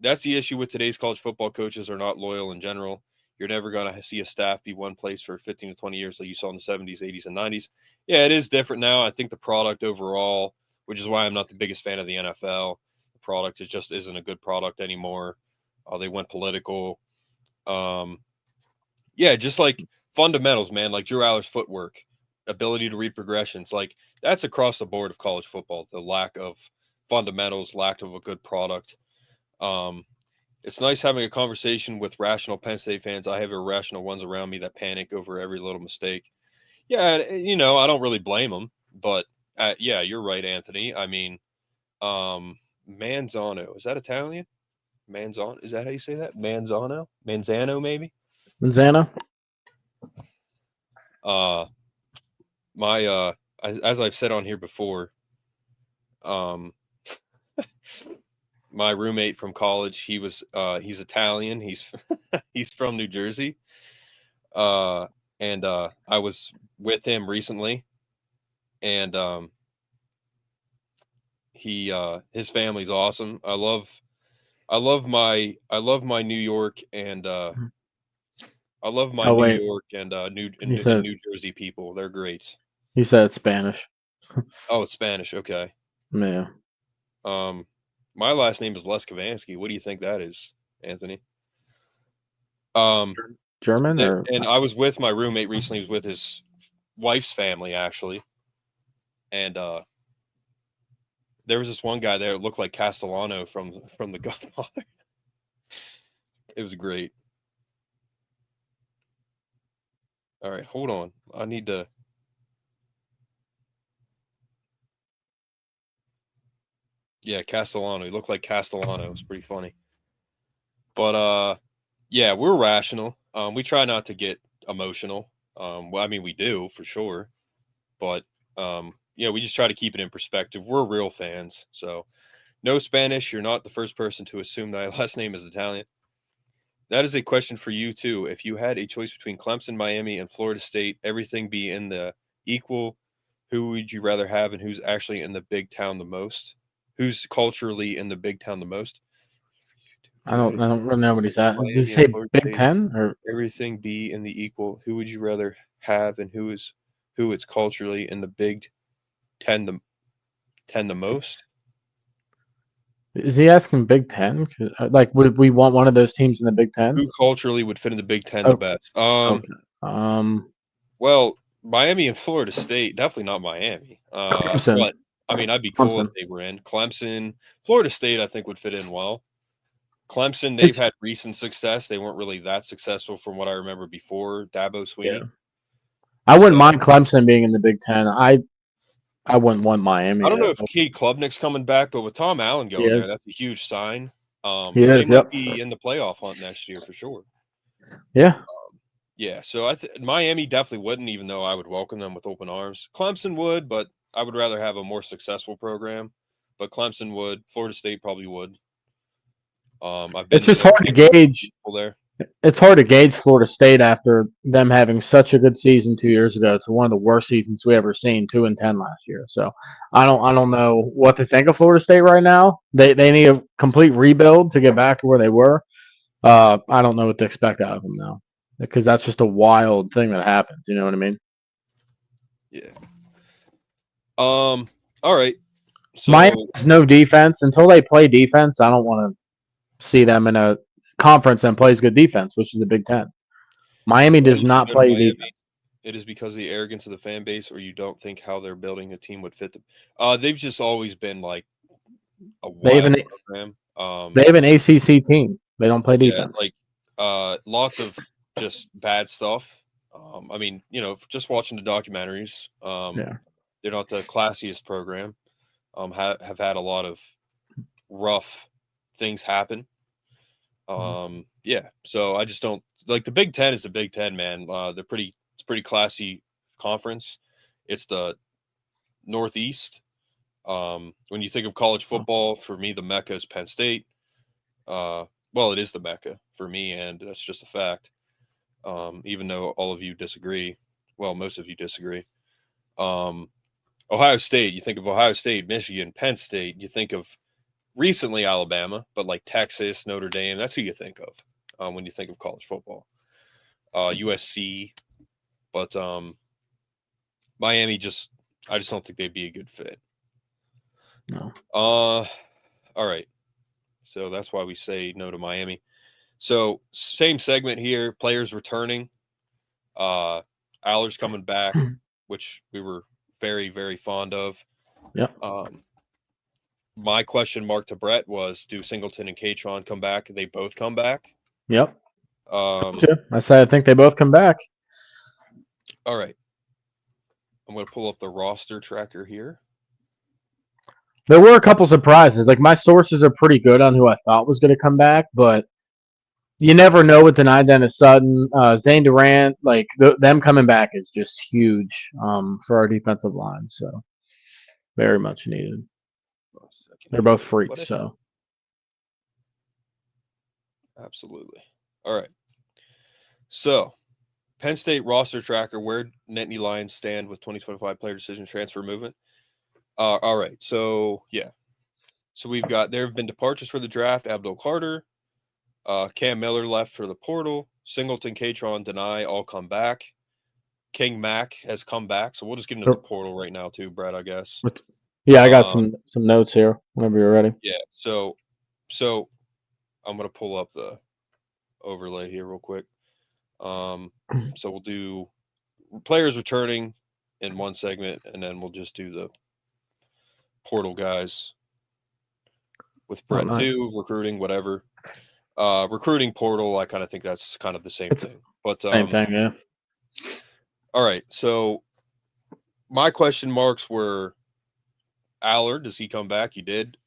That's the issue with today's college football coaches are not loyal in general. You're never going to see a staff be one place for 15 to 20 years like you saw in the 70s, 80s, and 90s. Yeah, it is different now. I think the product overall, which is why I'm not the biggest fan of the NFL, the product, it just isn't a good product anymore. They went political. Yeah, just like fundamentals, man, like Drew Aller's footwork, ability to read progressions. Like, that's across the board of college football, the lack of fundamentals, lack of a good product. It's nice having a conversation with rational Penn State fans. I have irrational ones around me that panic over every little mistake. Yeah, I don't really blame them, but yeah, you're right, Anthony. I mean, Manzano, is that Italian? Manzano, is that how you say that? Manzano, maybe. Manzano. As I've said on here before, my roommate from college, he's Italian. He's he's from New Jersey. And I was with him recently, and his family's awesome. I love my New York and I love my New York and New Jersey people. They're great. He said it's Spanish. Oh, it's Spanish. Okay. Yeah. My last name is Leskovansky. What do you think that is, Anthony? German and I was with my roommate recently. He was with his wife's family, actually. And there was this one guy there that looked like Castellano from The Godfather. It was great. All right, hold on. I need to. Yeah, Castellano. He looked like Castellano. It was pretty funny. But yeah, we're rational. We try not to get emotional. Well, I mean, we do for sure. But we just try to keep it in perspective. We're real fans. So no Spanish. You're not the first person to assume that my last name is Italian. That is a question for you too. If you had a choice between Clemson, Miami, and Florida State, everything be in the equal, who would you rather have, and who's actually in the big town the most? Who's culturally in the big town the most? I don't really know what he's at. Did he Miami and say Florida Big State, Ten or everything be in the equal. Who would you rather have, and who it's culturally in the Big Ten the most? is he asking Big Ten? Like, would we want one of those teams in the Big Ten? Who culturally would fit in the Big Ten the Oh, best? okay. Well, Miami and Florida State, definitely not Miami. Clemson. But I mean, I'd be cool if Clemson. they were in. Clemson, Florida State, I think would fit in well. Clemson, they've had recent success. They weren't really that successful from what I remember before Dabo Sweeney. Yeah. I wouldn't mind Clemson being in the Big Ten. I wouldn't want Miami. I don't know if Cade Klubnik's coming back, but with Tom Allen going there, that's a huge sign. They might be in the playoff hunt next year for sure. Yeah. Yeah, so Miami definitely wouldn't, even though I would welcome them with open arms. Clemson would, but I would rather have a more successful program. But Clemson would. Florida State probably would. It's just hard to gauge. There. It's hard to gauge Florida State after them having such a good season 2 years ago to one of the worst seasons we ever seen, 2-10 last year. So I don't know what to think of Florida State right now. They need a complete rebuild to get back to where they were. I don't know what to expect out of them now, because that's just a wild thing that happens. You know what I mean? Yeah. All right. So Miami has no defense. Until they play defense, I don't want to see them in a conference that plays good defense, which is the Big Ten. Miami does not play defense. It is because of the arrogance of the fan base, or you don't think how they're building a team would fit them. They've just always been like a wild program. They have an ACC team. They don't play defense. Lots of just bad stuff. I mean, just watching the documentaries, they're not the classiest program. Have had a lot of rough things happen. So I just don't like the Big Ten is the Big Ten, man. It's a pretty classy conference. It's the Northeast. When you think of college football, for me, the Mecca is Penn State. Well, it is the Mecca for me, and that's just a fact. Even though all of you disagree, well, most of you disagree. Ohio State, you think of Ohio State, Michigan, Penn State, you think of recently Alabama, but like Texas, Notre Dame, that's who you think of when you think of college football. USC, but Miami I just don't think they'd be a good fit. No. All right. So that's why we say no to Miami. So same segment here, players returning. Aller's coming back, which we were very, very fond of. Yep. My question mark to Brett was, do Singleton and Katron come back? They both come back? Yep. I said I think they both come back. All right. I'm going to pull up the roster tracker here. There were a couple surprises. Like, my sources are pretty good on who I thought was going to come back, but you never know with Denai Dennis Sutton, Zane Durant. Like, them coming back is just huge for our defensive line. So, very much needed. They're both freaks, so. Absolutely. All right. So, Penn State roster tracker, where Nittany Lions stand with 2025 player decision transfer movement. All right. So, yeah. So, there have been departures for the draft. Abdul Carter, Cam Miller left for the portal. Singleton, Katron, Denai all come back. King Mack has come back. So, we'll just get into the portal right now, too, Brett, I guess. Yeah, I got some notes here whenever you're ready. Yeah. So I'm going to pull up the overlay here real quick. So we'll do players returning in one segment, and then we'll just do the portal guys with Brett too, recruiting, whatever. Recruiting portal, I kind of think that's kind of the same thing. But same thing, yeah. All right. So my question marks were Aller, does he come back? He did.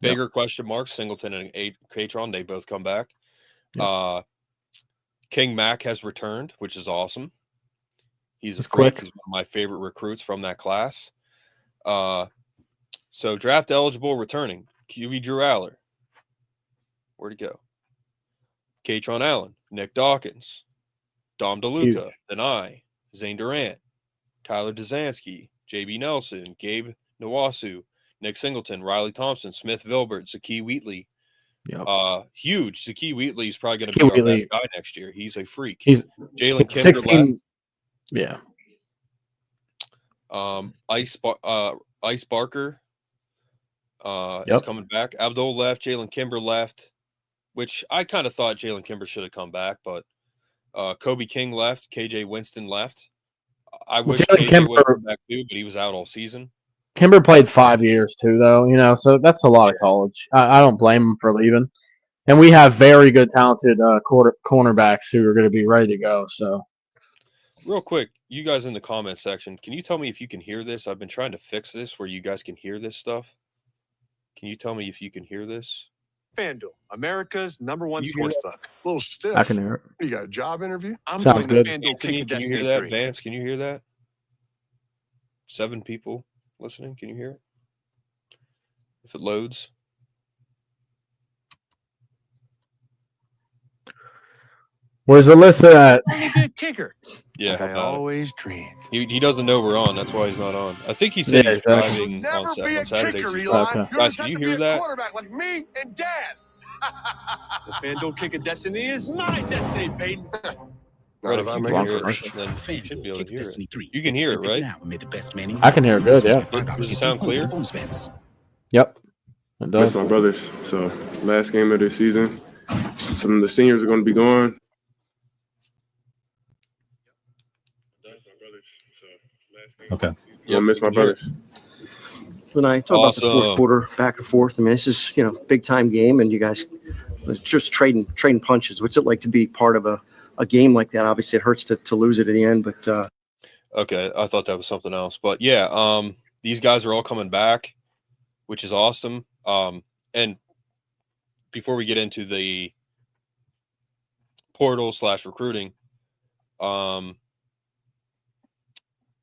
Bigger question marks, Singleton and Katron, they both come back. Yep. King Mack has returned, which is awesome. He's a freak. He's one of my favorite recruits from that class. So draft eligible returning, QB Drew Aller. Where'd he go? Katron Allen, Nick Dawkins, Dom DeLuca, Denai, Zane Durant, Tyler Dzansky, J.B. Nelson, Gabe Nwasu, Nick Singleton, Riley Thompson, Smith Vilbert, Zakee Wheatley. Yep. Huge. Zakee Wheatley is probably going to be our best guy next year. He's a freak. He's Jalen Kimber 16. Yeah. Ice Barker Yep. is coming back. Abdul left. Jalen Kimber left, which I kind of thought Jalen Kimber should have come back, but Kobe King left. KJ Winston left. I wish KJ would come back too, but he was out all season. Kimber played 5 years too, though, so that's a lot of college. I don't blame him for leaving. And we have very good, talented cornerbacks who are going to be ready to go. So, real quick, you guys in the comment section, can you tell me if you can hear this? I've been trying to fix this where you guys can hear this stuff. Can you tell me if you can hear this? FanDuel, America's #1 sportsbook. A little stiff. I can hear it. You got a job interview? I'm Sounds doing good. the FanDuel Can you Kick hear Destiny that? 3. Vance, can you hear that? 7 people listening. Can you hear it? If it loads. Where's Alyssa at? I'm a good kicker. Yeah, Like I always dreamed. he doesn't know we're on. That's why he's not on. I think he said he's exactly. driving You'll never on be a Saturdays. kicker, He's Eli. Okay. You Guys, just can have you to hear be a that? quarterback like me and Dad. The FanDuel Kick of Destiny is my destiny, Peyton. Right, if If I you make can it hear first. it, then you should FanDuel be able to Kick hear Destiny it. 3. You can hear it, right? I can hear it good, yeah. Does it sound clear? Yep. It does. That's my brothers. So last game of the season. Some of the seniors are going to be going. That's my brothers. So last game. Okay. I miss my brothers. When I talk about the Awesome. fourth quarter back and forth, I mean, this is, big time game, and you guys was just trading punches. What's it like to be part of a game like that? Obviously, it hurts to lose it at the end, but Okay, I thought that was something else. But yeah, these guys are all coming back, which is awesome. And before we get into the portal / recruiting,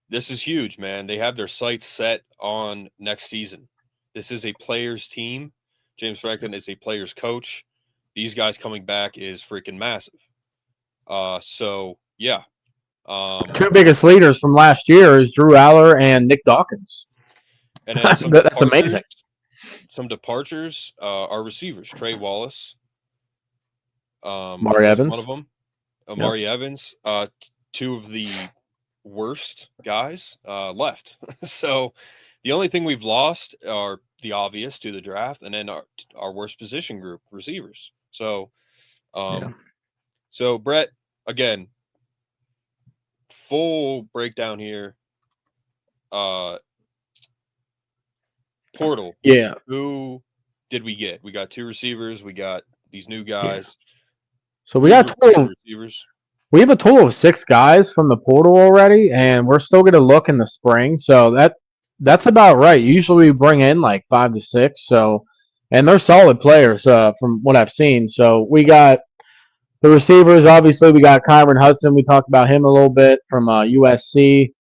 this is huge, man. They have their sights set on next season. This is a players' team. James Franklin is a players' coach. These guys coming back is freaking massive. So yeah. Two biggest leaders from last year is Drew Aller and Nick Dawkins. And then some That's amazing. Some departures are receivers. Trey Wallace. Amari is Evans. one of them. Amari Evans. Two of the worst guys left. So the only thing we've lost are the obvious to the draft, and then our worst position group, receivers. So, So Brett, again, full breakdown here. Portal. Yeah. Who did we get? We got 2 receivers. We got these new guys. So we got receivers. We have a total of 6 guys from the portal already, and we're still going to look in the spring. So that's about right. Usually we bring in like 5 to 6. So, and they're solid players from what I've seen. So we got the receivers. Obviously, we got Kyron Hudson. We talked about him a little bit from USC.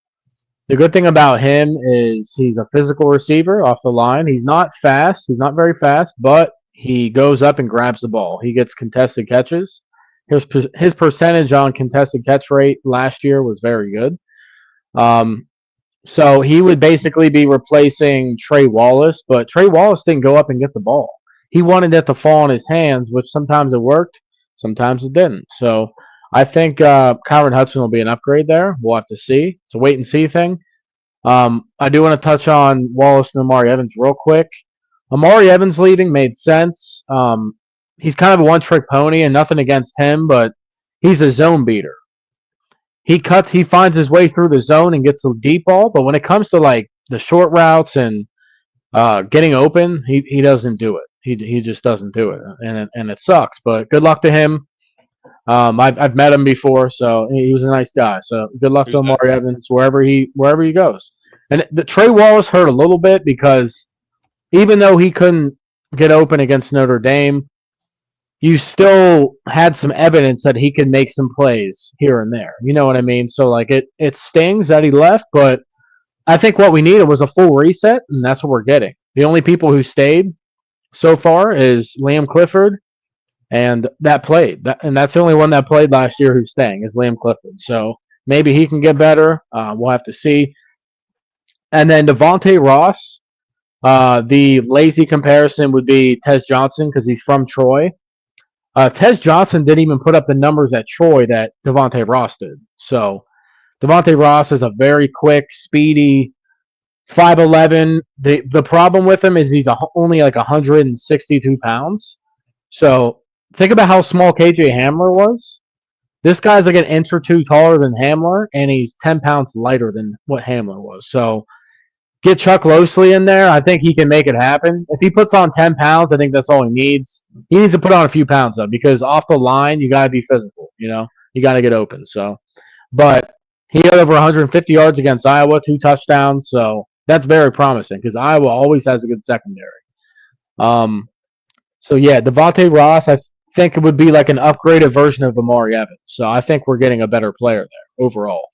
The good thing about him is he's a physical receiver off the line. He's not fast. He's not very fast, but he goes up and grabs the ball. He gets contested catches. His percentage on contested catch rate last year was very good. So he would basically be replacing Trey Wallace, but Trey Wallace didn't go up and get the ball. He wanted it to fall in his hands, which sometimes it worked, sometimes it didn't. So I think Kyron Hudson will be an upgrade there. We'll have to see. It's a wait-and-see thing. I do want to touch on Wallace and Amari Evans real quick. Amari Evans leaving made sense. He's kind of a one-trick pony, and nothing against him, but he's a zone beater. He finds his way through the zone and gets the deep ball, but when it comes to like the short routes and getting open, he doesn't do it. He just doesn't do it, and it sucks. But good luck to him. I've met him before, so he was a nice guy. So good luck to Amari Evans wherever he goes. And the Trey Wallace hurt a little bit because even though he couldn't get open against Notre Dame, you still had some evidence that he could make some plays here and there. You know what I mean? So like it stings that he left, but I think what we needed was a full reset, and that's what we're getting. The only people who stayed so far is Liam Clifford, and that played. And that's the only one that played last year who's staying is Liam Clifford. So maybe he can get better. We'll have to see. And then Devontae Ross, the lazy comparison would be Tez Johnson because he's from Troy. Tez Johnson didn't even put up the numbers at Troy that Devontae Ross did. So Devontae Ross is a very quick, speedy, 5'11". The problem with him is he's only like 162 pounds. So think about how small KJ Hamler was. This guy's like an inch or two taller than Hamler, and he's 10 pounds lighter than what Hamler was. So get Chuck Losley in there. I think he can make it happen. If he puts on 10 pounds, I think that's all he needs. He needs to put on a few pounds, though, because off the line, you got to be physical. You got to get open. So, but he had over 150 yards against Iowa, 2 touchdowns. So that's very promising because Iowa always has a good secondary. So yeah, Devontae Ross, I think it would be like an upgraded version of Amari Evans. So I think we're getting a better player there overall.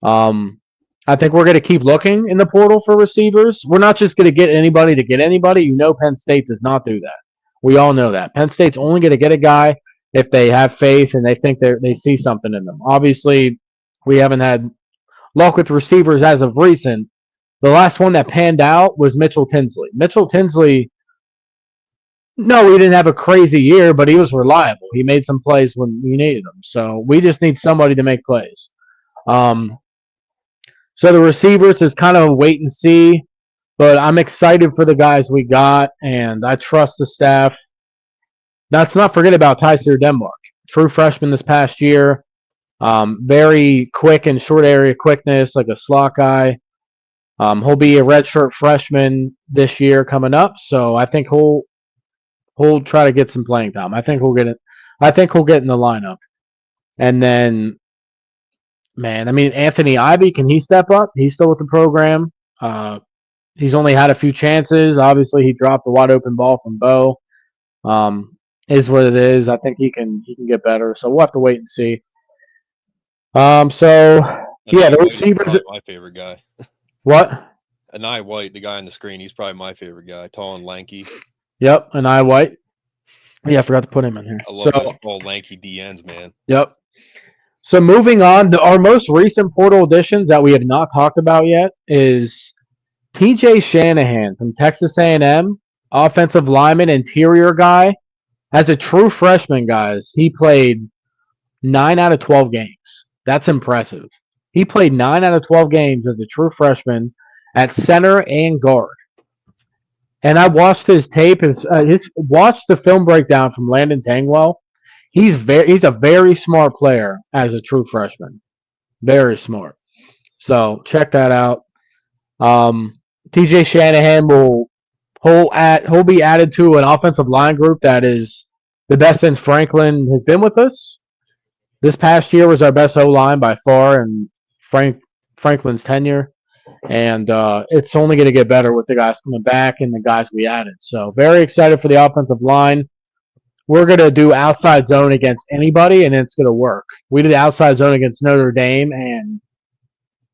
I think we're going to keep looking in the portal for receivers. We're not just going to get anybody to get anybody. Penn State does not do that. We all know that. Penn State's only going to get a guy if they have faith and they think they see something in them. Obviously, we haven't had luck with receivers as of recent. The last one that panned out was Mitchell Tinsley. Mitchell Tinsley, no, he didn't have a crazy year, but he was reliable. He made some plays when we needed them. So we just need somebody to make plays. So the receivers is kind of a wait and see, but I'm excited for the guys we got, and I trust the staff. Let's not forget about Tyser Denmark, true freshman this past year. Very quick and short area quickness, like a slot guy. He'll be a redshirt freshman this year coming up, so I think he'll try to get some playing time. I think he'll get it. I think he'll get in the lineup. And then, man, I mean, Anthony Ivy, can he step up? He's still with the program. He's only had a few chances. Obviously, he dropped a wide open ball from Bo. Is what it is. I think he can get better. So we'll have to wait and see. The receivers. My favorite guy. What? Anai White, the guy on the screen, he's probably my favorite guy. Tall and lanky. Yep, Anai White. Yeah, I forgot to put him in here. I love those tall, lanky DNs, man. Yep. So moving on, our most recent portal additions that we have not talked about yet is TJ Shanahan from Texas A&M, offensive lineman, interior guy. As a true freshman, guys, he played 9 out of 12 games. That's impressive. He played 9 out of 12 games as a true freshman at center and guard. And I watched his tape, watched the film breakdown from Landon Tangwell. He's a very smart player as a true freshman. Very smart. So check that out. TJ Shanahan he'll be added to an offensive line group that is the best since Franklin has been with us. This past year was our best O-line by far in Franklin's tenure. And it's only going to get better with the guys coming back and the guys we added. So very excited for the offensive line. We're going to do outside zone against anybody, and it's going to work. We did outside zone against Notre Dame, and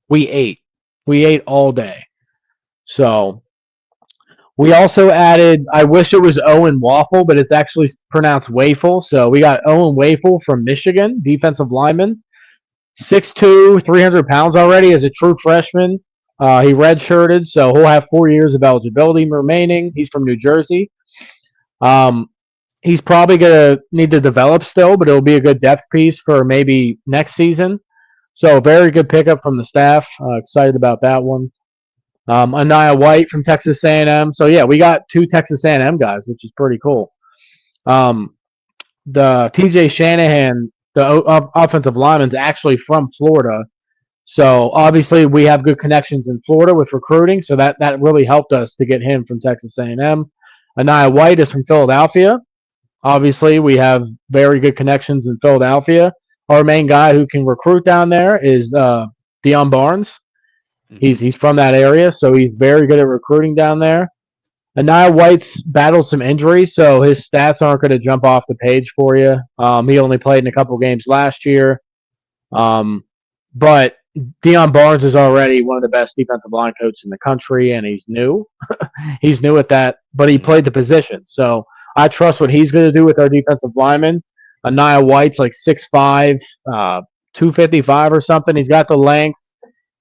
we ate. We ate all day. So we also added, I wish it was Owen Waffle, but it's actually pronounced Wafel. So we got Owen Wafel from Michigan, defensive lineman. 6'2", 300 pounds already as a true freshman. He redshirted, so he'll have 4 years of eligibility remaining. He's from New Jersey. He's probably going to need to develop still, but it'll be a good depth piece for maybe next season. So a very good pickup from the staff. Excited about that one. Anaya White from Texas A&M. So, yeah, we got 2 Texas A&M guys, which is pretty cool. The TJ Shanahan, the offensive lineman, is actually from Florida. So, obviously, we have good connections in Florida with recruiting, so that really helped us to get him from Texas A&M. Anaya White is from Philadelphia. Obviously, we have very good connections in Philadelphia. Our main guy who can recruit down there is Deion Barnes. He's from that area, so he's very good at recruiting down there. Anaya White's battled some injuries, so his stats aren't going to jump off the page for you. He only played in a couple games last year. But Deion Barnes is already one of the best defensive line coaches in the country, and he's new. He's new at that, but he played the position. So I trust what he's going to do with our defensive lineman. Anaya White's like 6'5", 255 or something. He's got the length.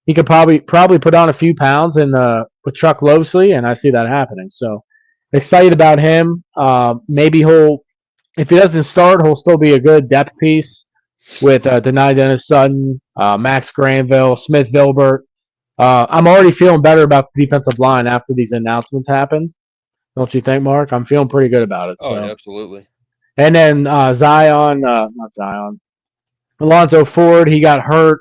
He could probably put on a few pounds with Chuck Loesley, and I see that happening. So excited about him. Maybe if he doesn't start, he'll still be a good depth piece with Denai Dennis Sutton, Max Granville, Smith Vilbert. I'm already feeling better about the defensive line after these announcements happened. Don't you think, Mark? I'm feeling pretty good about it. Oh, So. yeah, absolutely. And then Alonzo Ford, he got hurt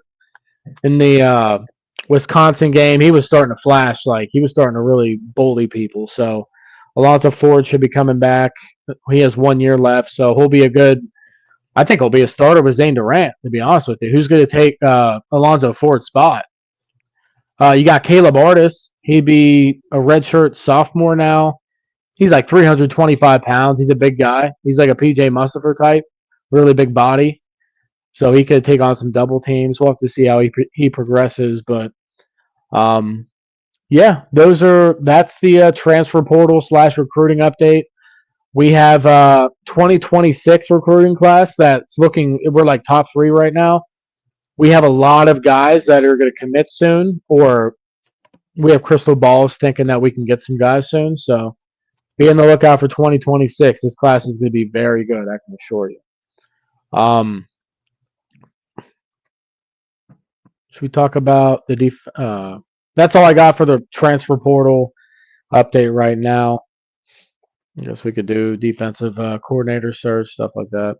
in the Wisconsin game. He was starting to flash, like he was starting to really bully people. So Alonzo Ford should be coming back. He has 1 year left, so I think he'll be a starter with Zane Durant, to be honest with you. Who's going to take Alonzo Ford's spot? You got Caleb Artis. He'd be a redshirt sophomore now. He's like 325 pounds. He's a big guy. He's like a PJ Mustipher type, really big body. So he could take on some double teams. We'll have to see how he progresses. But, yeah, that's the transfer portal / recruiting update. We have 2026 recruiting class we're like top 3 right now. We have a lot of guys that are going to commit soon, or we have crystal balls thinking that we can get some guys soon. So be on the lookout for 2026. This class is going to be very good, I can assure you. Should we talk about that's all I got for the transfer portal update right now. I guess we could do defensive coordinator search, stuff like that.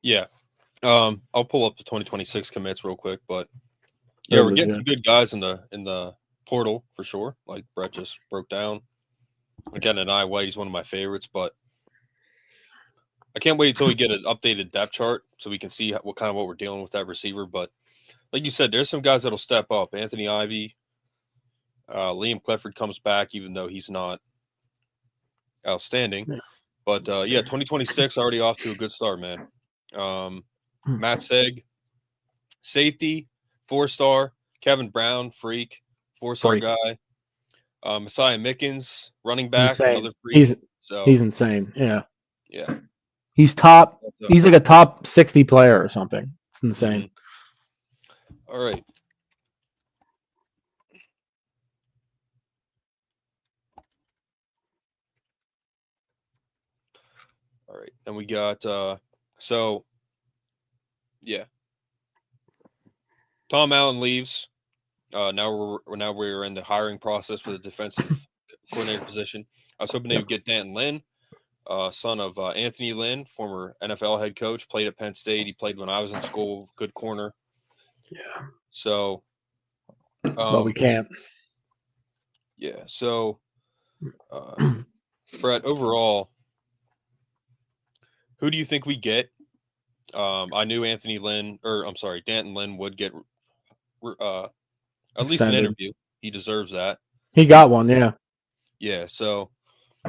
Yeah. I'll pull up the 2026 commits real quick, but yeah, we're getting some good guys in the portal for sure. Like Brett just broke down. Again, and White, he's one of my favorites, but I can't wait until we get an updated depth chart so we can see what we're dealing with that receiver. But like you said, there's some guys that'll step up. Anthony Ivy, Liam Clifford comes back, even though he's not outstanding. Yeah. But 2026 already off to a good start, man. Matt Seg, safety, 4-star. Kevin Brown, freak, 4-star guy. Messiah Mickens, running back, another freak. He's insane. Yeah. Yeah. He's top. He's like a top 60 player or something. It's insane. Mm-hmm. All right. All right. Then we got Tom Allen leaves. Now we're in the hiring process for the defensive coordinator position. I was hoping they would get Danton Lynn, son of Anthony Lynn, former NFL head coach, played at Penn State. He played when I was in school, good corner. Yeah. So, but we can't. Yeah. So, Brett, overall, who do you think we get? I knew Danton Lynn would get at least an interview. He deserves that. He got one, yeah. Yeah. So,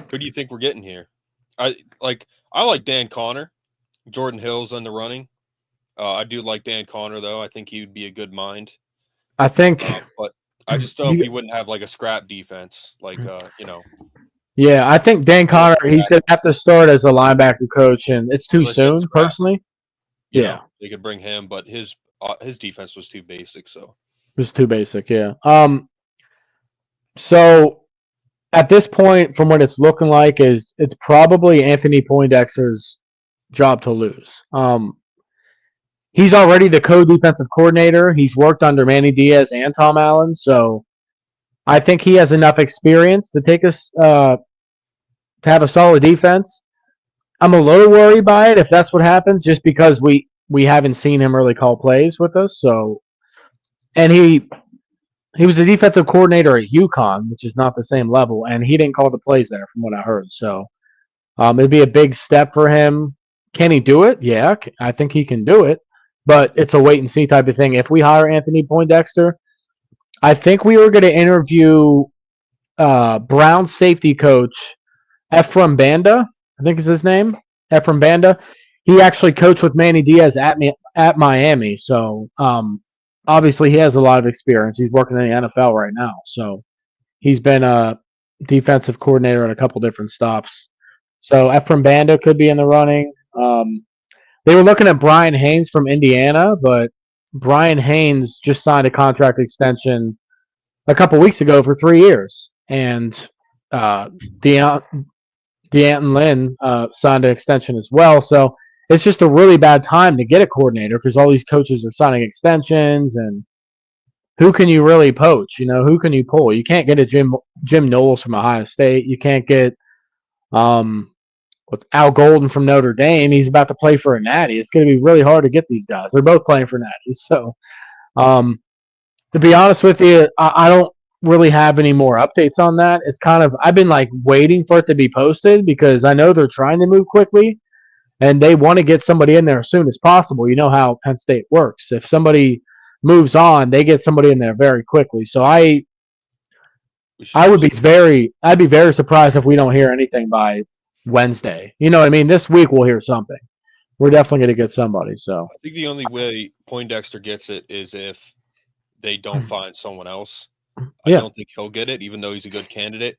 who do you think we're getting here? I like Dan Connor. Jordan Hill's in the running. I do like Dan Connor, though. I think he would be a good mind. I think. But I just hope he wouldn't have like a scrap defense, Yeah, I think Dan Connor, he's going to have to start as a linebacker coach, and it's too soon, personally. Yeah. They could bring him, but his defense was too basic, so. It was too basic, yeah. So at this point, from what it's looking like, it's probably Anthony Poindexter's job to lose. He's already the co-defensive coordinator. He's worked under Manny Diaz and Tom Allen, so I think he has enough experience to take us to have a solid defense. I'm a little worried by it if that's what happens, just because we haven't seen him really call plays with us. So, and he was a defensive coordinator at UConn, which is not the same level, and he didn't call the plays there, from what I heard. So, it'd be a big step for him. Can he do it? Yeah, I think he can do it, but it's a wait and see type of thing. If we hire Anthony Poindexter, I think we were going to interview Brown safety coach Ephraim Banda, I think is his name. Ephraim Banda. He actually coached with Manny Diaz at Miami, so obviously he has a lot of experience. He's working in the NFL right now, so he's been defensive coordinator at a couple different stops. So Ephraim Banda could be in the running. They were looking at Brian Haynes from Indiana, but Brian Haynes just signed a contract extension a couple weeks ago for 3 years, and Deanton Lynn signed an extension as well. So it's just a really bad time to get a coordinator because all these coaches are signing extensions, and who can you really poach? Who can you pull? You can't get a Jim Knowles from Ohio State. You can't get what's Al Golden from Notre Dame. He's about to play for a Natty. It's going to be really hard to get these guys. They're both playing for Natties. So to be honest with you, I don't really have any more updates on that. It's kind of I've been like waiting for it to be posted because I know they're trying to move quickly and they want to get somebody in there as soon as possible. You know how Penn State works. If somebody moves on, they get somebody in there very quickly. So I'd be very surprised if we don't hear anything by Wednesday. You know what I mean? This week we'll hear something. We're definitely going to get somebody. So I think the only way Poindexter gets it is if they don't find someone else. I don't think he'll get it, even though he's a good candidate.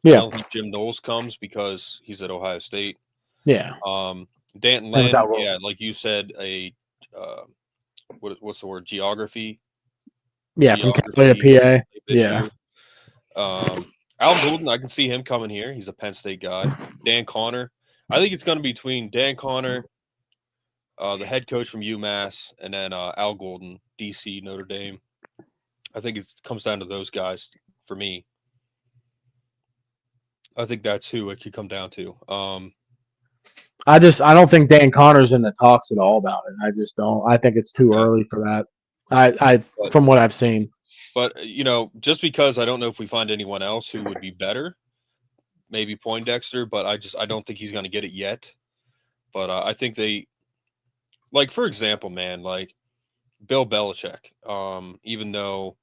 Yeah. I don't think Jim Knowles comes because he's at Ohio State. Yeah. Danton Lynn, yeah, like you said, what's the word? Geography. Yeah, from Cali to PA. Yeah. Al Golden, I can see him coming here. He's a Penn State guy. Dan Connor. I think it's going to be between Dan Connor, the head coach from UMass, and then Al Golden, DC, Notre Dame. I think it comes down to those guys for me. I think that's who it could come down to. I don't think Dan Connor's in the talks at all about it. I just don't. I think it's too early for that. From what I've seen. But just because I don't know if we find anyone else who would be better, maybe Poindexter, but I don't think he's going to get it yet. But I think they, like, for example, man, like Bill Belichick, even though,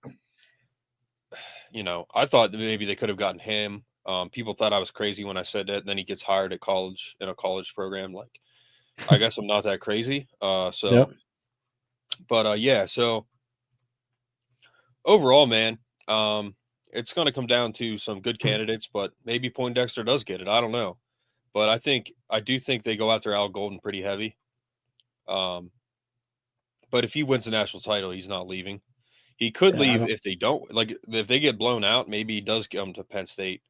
I thought that maybe they could have gotten him. People thought I was crazy when I said that. And then he gets hired at college in a college program. Like, I guess I'm not that crazy. So overall, man, it's going to come down to some good candidates, but maybe Poindexter does get it. I don't know. But I do think they go after Al Golden pretty heavy. But if he wins the national title, he's not leaving. He could leave if they don't. Like, if they get blown out, maybe he does come to Penn State.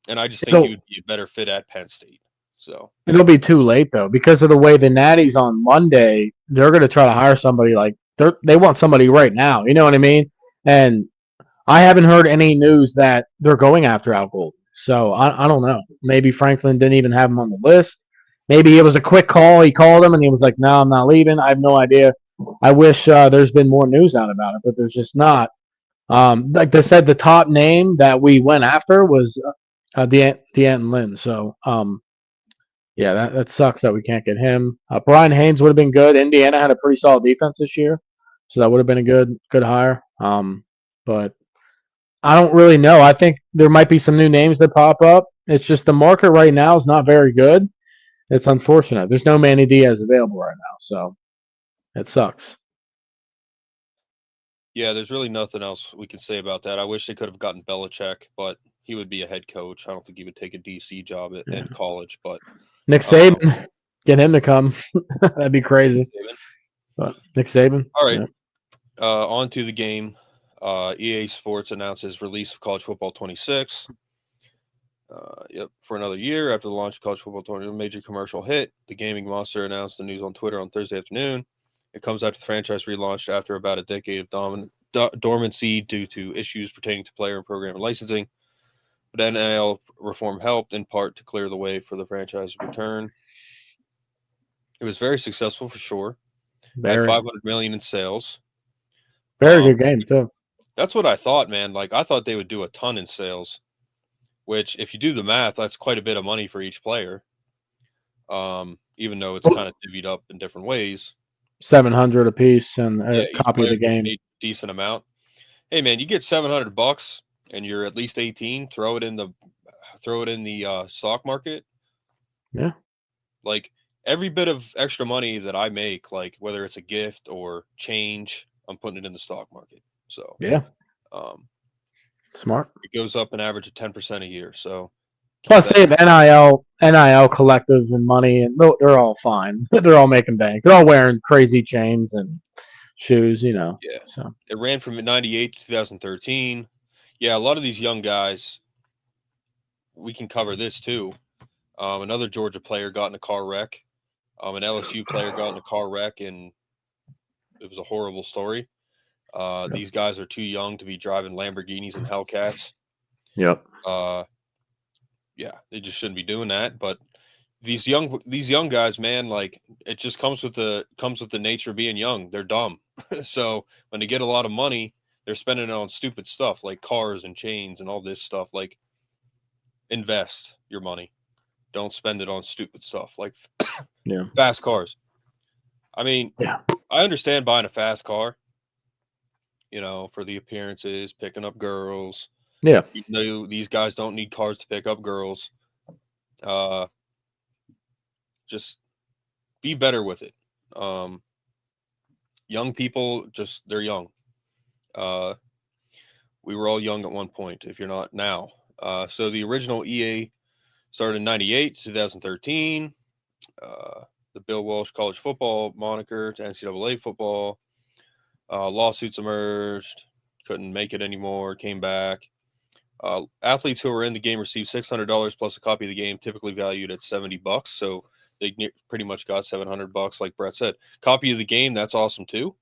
And I just think he would be a better fit at Penn State. So it'll be too late, though, because of the way the Natties on Monday, they're going to try to hire somebody like they want somebody right now. You know what I mean? And I haven't heard any news that they're going after Al Golden. So I don't know. Maybe Franklin didn't even have him on the list. Maybe it was a quick call. He called him and he was like, "No, I'm not leaving." I have no idea. I wish there's been more news out about it, but there's just not. Like they said, the top name that we went after was Deanton Lynn. So yeah, that sucks that we can't get him. Brian Haynes would have been good. Indiana had a pretty solid defense this year, so that would have been a good hire. But I don't really know. I think there might be some new names that pop up. It's just the market right now is not very good. It's unfortunate. There's no Manny Diaz available right now, so it sucks. Yeah, there's really nothing else we can say about that. I wish they could have gotten Belichick, but he would be a head coach. I don't think he would take a DC job in college. But Nick Saban, get him to come. That'd be crazy. But Nick Saban. All right. Yeah. On to the game. EA Sports announces release of College Football 26. For another year after the launch of College Football 20, a major commercial hit. The gaming monster announced the news on Twitter on Thursday afternoon. It comes after the franchise relaunched after about a decade of dormancy due to issues pertaining to player and program licensing. But NIL reform helped in part to clear the way for the franchise return. It was very successful for sure. Had $500 million in sales. Very good game too. That's what I thought, man. Like, I thought they would do a ton in sales, which if you do the math, that's quite a bit of money for each player. Even though it's kind of divvied up in different ways. 700 a piece and a copy of the game. A decent amount. Hey man, you get $700 and you're at least 18. Throw it in the stock market. Yeah. Like every bit of extra money that I make, like whether it's a gift or change, I'm putting it in the stock market. So yeah. Smart. It goes up an average of 10% a year. So Plus, they have NIL collectives and money, and they're all fine. They're all making bank. They're all wearing crazy chains and shoes, yeah, So it ran from 98 to 2013. Yeah, a lot of these young guys, we can cover this too. Another Georgia player got in a car wreck. An LSU player got in a car wreck, and it was a horrible story. These guys are too young to be driving Lamborghinis and Hellcats. yep. Yeah, they just shouldn't be doing that. But these young guys, man, like it just comes with the nature of being young. They're dumb. So when they get a lot of money, they're spending it on stupid stuff like cars and chains and all this stuff. Like invest your money. Don't spend it on stupid stuff like Yeah. fast cars. I mean, Yeah. I understand buying a fast car, for the appearances, picking up girls. Yeah. Even though these guys don't need cars to pick up girls. Just be better with it. Young people, they're young. We were all young at one point, if you're not now. So the original EA started in 98, 2013. The Bill Walsh college football moniker to NCAA football. Lawsuits emerged, couldn't make it anymore, came back. Athletes who were in the game received $600 plus a copy of the game, typically valued at $70. So they pretty much got $700, like Brett said. Copy of the game, that's awesome too.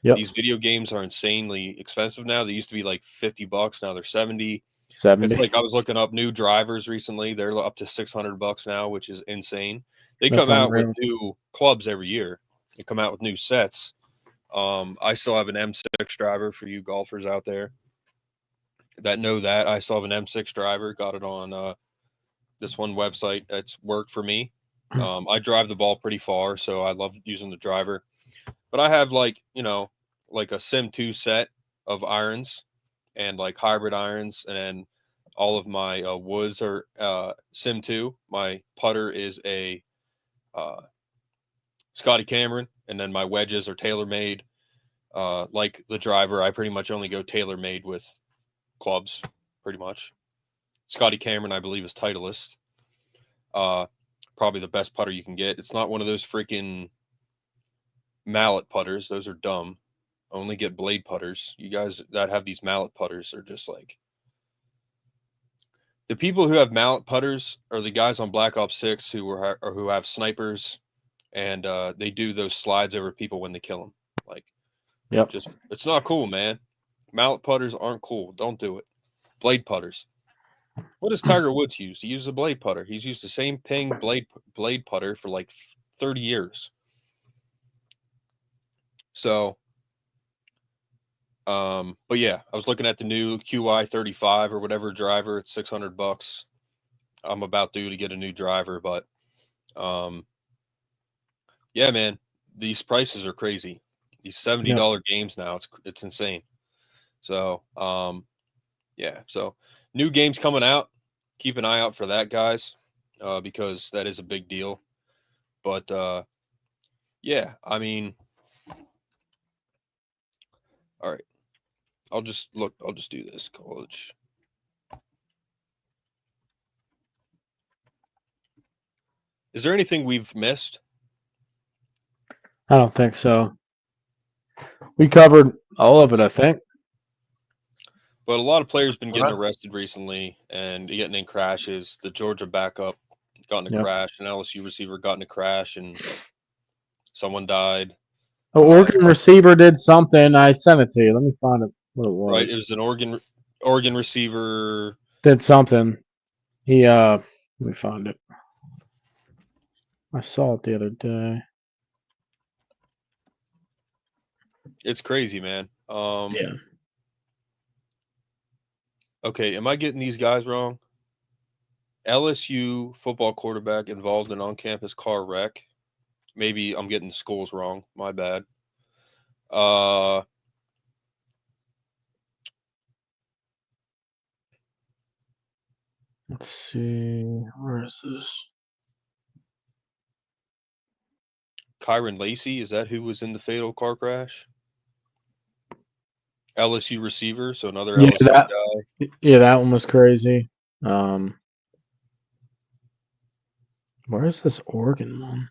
Yep. These video games are insanely expensive now. They used to be like $50, now they're 70. 70. It's like I was looking up new drivers recently. They're up to $600 now, which is insane. They That's come out with unreal. new clubs every year. They come out with new sets. I still have an M6 driver for you golfers out there that know that. I still have an M6 driver. Got it on this one website that's worked for me. I drive the ball pretty far, so I love using the driver. But I have like a Sim 2 set of irons and like hybrid irons, and then all of my woods are Sim 2. My putter is a Scotty Cameron, and then my wedges are tailor-made. Like the driver, I pretty much only go tailor-made with clubs, pretty much. Scotty Cameron, I believe, is Titleist. Probably the best putter you can get. It's not one of those freaking mallet putters. Those are dumb. Only get blade putters. You guys that have these mallet putters are just like the people who have mallet putters are the guys on Black Ops 6 who have snipers, and they do those slides over people when they kill them. Like, Yep. It's not cool, man. Mallet putters aren't cool. Don't do it. Blade putters. What does Tiger Woods use? He uses a blade putter. He's used the same ping blade putter for like 30 years. So, but yeah, I was looking at the new QI35 or whatever driver. It's $600. I'm about due to get a new driver, but yeah, man, these prices are crazy. These $70 games now, it's insane. So, yeah, so new games coming out. Keep an eye out for that, guys, because that is a big deal. But yeah, I mean, all right. I'll just do this. College. Is there anything we've missed? I don't think so. We covered all of it, I think. But a lot of players been getting arrested recently and getting in crashes. The Georgia backup got in a crash, an LSU receiver got in a crash, and someone died. An Oregon receiver did something. I sent it to you. Let me find it. What it was. Right, it was an Oregon receiver. Did something. He let me find it. I saw it the other day. It's crazy, man. Yeah. Okay, am I getting these guys wrong? LSU football quarterback involved in on-campus car wreck. Maybe I'm getting the schools wrong. My bad. Let's see. Where is this? Kyron Lacey, is that who was in the fatal car crash? LSU receiver, so another Yeah, LSU guy. that one was crazy. Where's this Oregon one?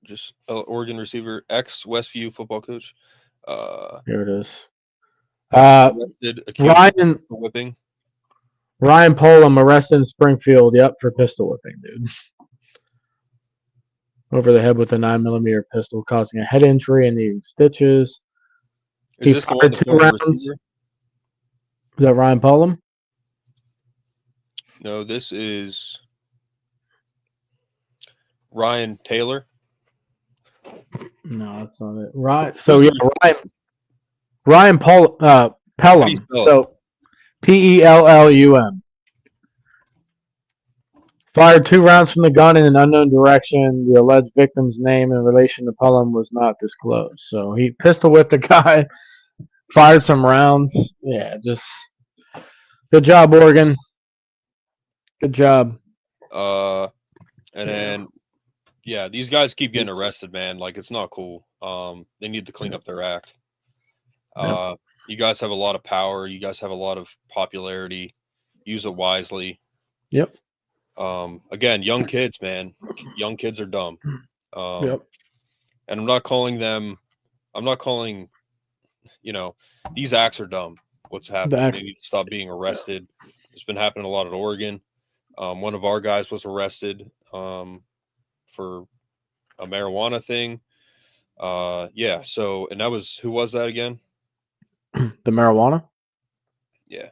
Just Oregon receiver, ex-Westview football coach. Here it is. Arrested, accused of whipping. Ryan Pullum arrested in Springfield. Yep, for pistol whipping, dude. Over the head with a 9mm pistol, causing a head injury and needing stitches. Is this the one, the former receiver? Is that Ryan Pullum? No, this is Ryan Taylor. No, that's not it. Ryan. So yeah, Ryan Pellum. So Pellum. Fired 2 rounds from the gun in an unknown direction. The alleged victim's name in relation to Pelham was not disclosed. So he pistol whipped a guy, fired some rounds. Yeah, just good job, Oregon. Good job. And then these guys keep getting arrested, man. Like, it's not cool. They need to clean up their act. You guys have a lot of power. You guys have a lot of popularity. Use it wisely. Yep. Again, young kids, man. Young kids are dumb. Yep. And I'm not calling, these acts are dumb. What's happening? They need to stop being arrested. It's been happening a lot at Oregon. One of our guys was arrested for a marijuana thing. So, and that was, who was that again? The marijuana? Yeah.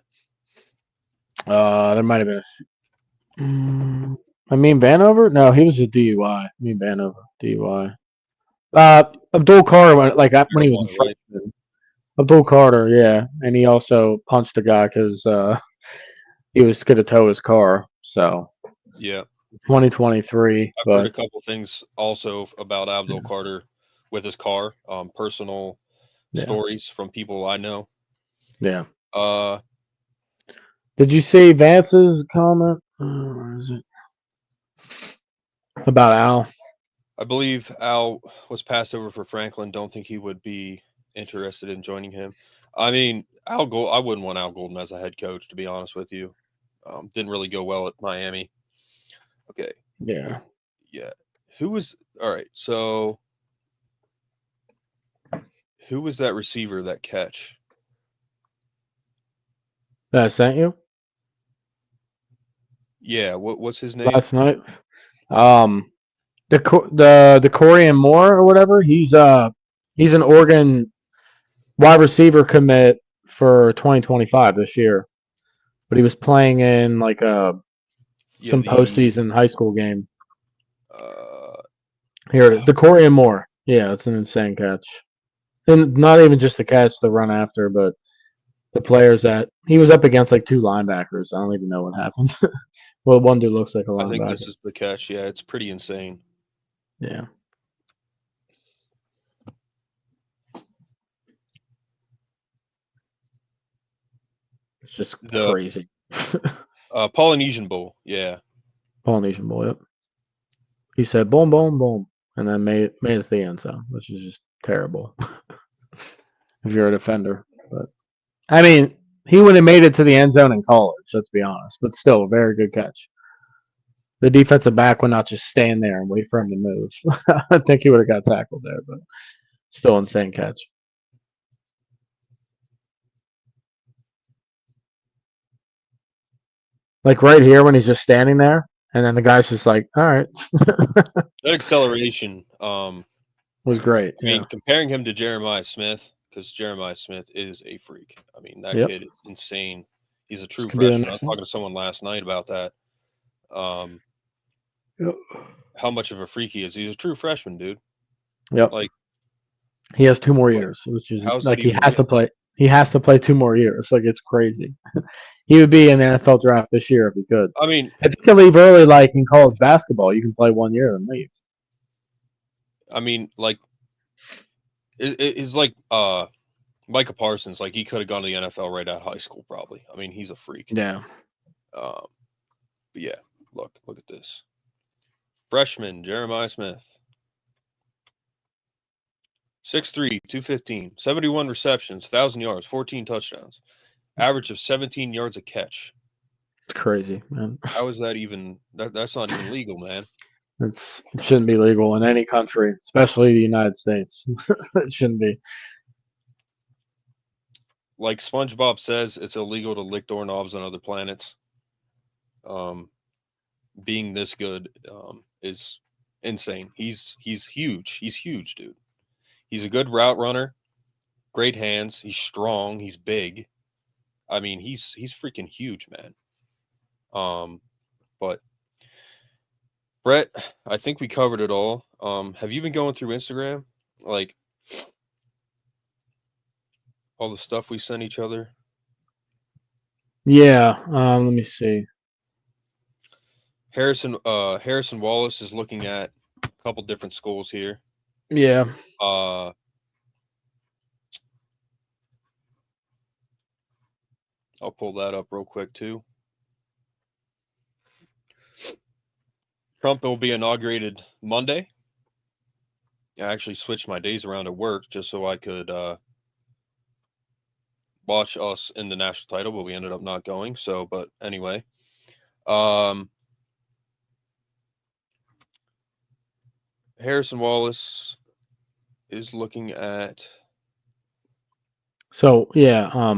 There might have been Vanover? No, he was a DUI. Vanover, DUI. Abdul Carter, when he was a freshman. Abdul Carter, yeah. And he also punched a guy because he was going to tow his car. So, yeah. 2023. I've heard a couple things also about Abdul Carter with his car, personal stories from people I know. Yeah. Did you see Vance's comment? Where is it? About Al. I believe Al was passed over for Franklin. Don't think he would be interested in joining him. I mean, I wouldn't want Al Golden as a head coach, to be honest with you. Didn't really go well at Miami. Okay. Yeah. Yeah. All right. So who was that receiver, that catch? That I sent you? Yeah. What's his name? Last night. The Corian Moore or whatever. He's an Oregon wide receiver commit for 2025 this year, but he was playing in some postseason high school game. Here it is. The Corian Moore. Yeah, it's an insane catch, and not even just the catch, the run after, but the players that he was up against, 2 linebackers. I don't even know what happened. Well, one dude looks like a linebacker. I think this is the catch. Yeah, it's pretty insane. Yeah. It's just crazy. Polynesian Bowl. Yeah. Polynesian Bowl, yep. He said boom, boom, boom, and then made it to the end zone, which is just terrible if you're a defender. But I mean, he would have made it to the end zone in college, let's be honest, but still a very good catch. The defensive back would not just stand there and wait for him to move. I think he would have got tackled there, but still insane catch. Right here when he's just standing there, and then the guy's just like, all right. That acceleration was great. I mean, comparing him to Jeremiah Smith, because Jeremiah Smith is a freak. I mean, that kid is insane. He's a true freshman. I was talking to someone last night about that. How much of a freak he is. He's a true freshman, dude. Yep. He has 2 more years, which is he has to play. He has to play 2 more years. It's crazy. He would be in the NFL draft this year if he could. I mean, if you can leave early, in college basketball, you can play 1 year and leave. I mean, it's like Micah Parsons. He could have gone to the NFL right out of high school, probably. I mean, he's a freak. Yeah. But yeah, look at this. Freshman Jeremiah Smith. 6'3", 215, 71 receptions, 1,000 yards, 14 touchdowns, average of 17 yards a catch. It's crazy, man. How is that even? That's not even legal, man. It shouldn't be legal in any country, especially the United States. It shouldn't be. Like SpongeBob says, it's illegal to lick doorknobs on other planets. Being this good is insane. He's huge. He's huge, dude. He's a good route runner, great hands. He's strong. He's big. I mean, he's freaking huge, man. But Brett, I think we covered it all. Have you been going through Instagram, like all the stuff we sent each other? Yeah. Let me see. Harrison Wallace is looking at a couple different schools here. Yeah. I'll pull that up real quick too. Trump will be inaugurated Monday. I actually switched my days around at work just so I could watch us in the national title, but we ended up not going. So, but anyway, Harrison Wallace is looking at. So yeah,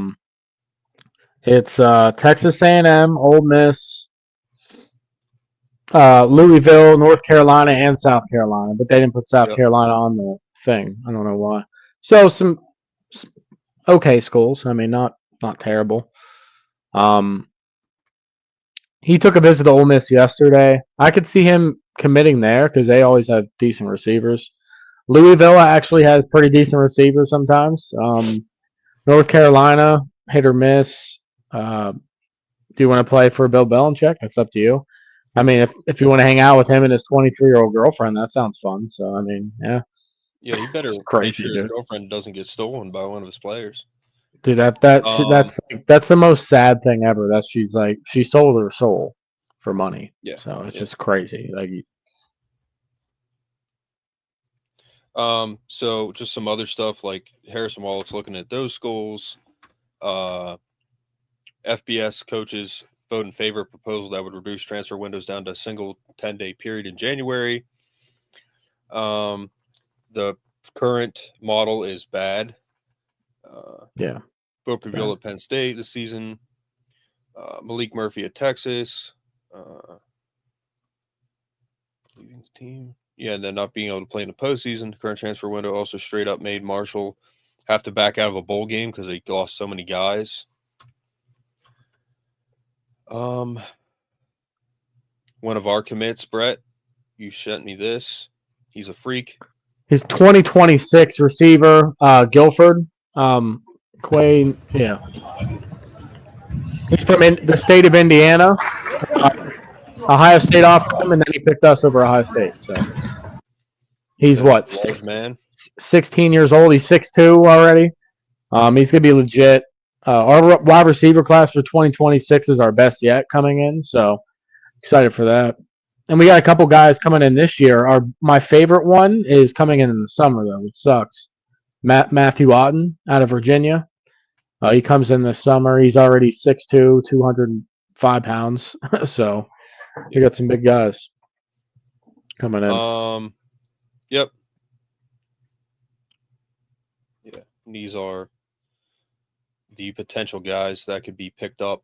it's Texas A&M, Ole Miss, Louisville, North Carolina, and South Carolina, but they didn't put South Carolina on the thing. I don't know why. So some okay schools. I mean, not terrible. He took a visit to Ole Miss yesterday. I could see him committing there because they always have decent receivers. Louisville actually has pretty decent receivers sometimes. North Carolina, hit or miss. Do you want to play for Bill Belichick? That's up to you. I mean, if you want to hang out with him and his 23-year-old girlfriend, that sounds fun. So, I mean, yeah. Yeah, he better make sure his girlfriend doesn't get stolen by one of his players. Dude, that's the most sad thing ever. That she sold her soul for money. Yeah. So it's just crazy. Like, so just some other stuff like Harrison Wallace looking at those schools. FBS coaches vote in favor of proposal that would reduce transfer windows down to a single 10-day period in January. The current model is bad. yeah. Bo Preville at Penn State this season. Malik Murphy at Texas. Leaving the team. Yeah, and then not being able to play in the postseason. The current transfer window also straight up made Marshall have to back out of a bowl game because they lost so many guys. One of our commits, Brett, you sent me this. He's a freak. His 2026 receiver, Guilford. Quay, yeah. He's from the state of Indiana. Ohio State offered him, and then he picked us over Ohio State. So he's what? 16 years old. He's 6'2" already. He's gonna be legit. Our wide receiver class for 2026 is our best yet coming in. So excited for that. And we got a couple guys coming in this year. My favorite one is coming in the summer though, which sucks. Matthew Otten out of Virginia. He comes in this summer. He's already 6'2", 205 pounds. So we got some big guys coming in. Yep. Yeah, these are the potential guys that could be picked up.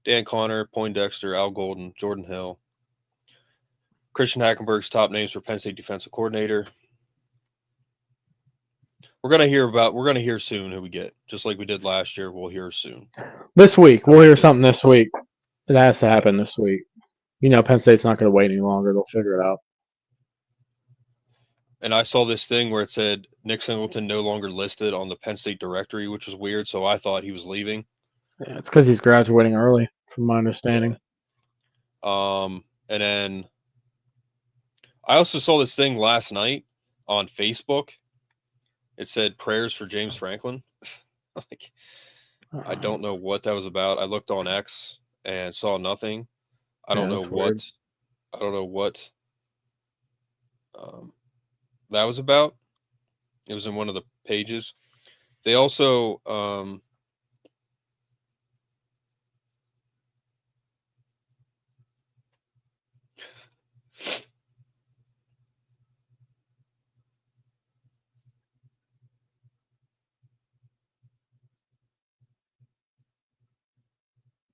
Dan Connor, Poindexter, Al Golden, Jordan Hill. Christian Hackenberg's top names for Penn State defensive coordinator. We're gonna hear soon who we get. Just like we did last year, we'll hear soon. This week. We'll hear something this week. It has to happen this week. You know, Penn State's not gonna wait any longer. They'll figure it out. And I saw this thing where it said Nick Singleton no longer listed on the Penn State directory, which is weird. So I thought he was leaving. Yeah, it's because he's graduating early, from my understanding. Yeah. And then I also saw this thing last night on Facebook. It said prayers for James Franklin. Like, I don't know what that was about. I looked on X and saw nothing. I don't know what that was about. It was in one of the pages. They also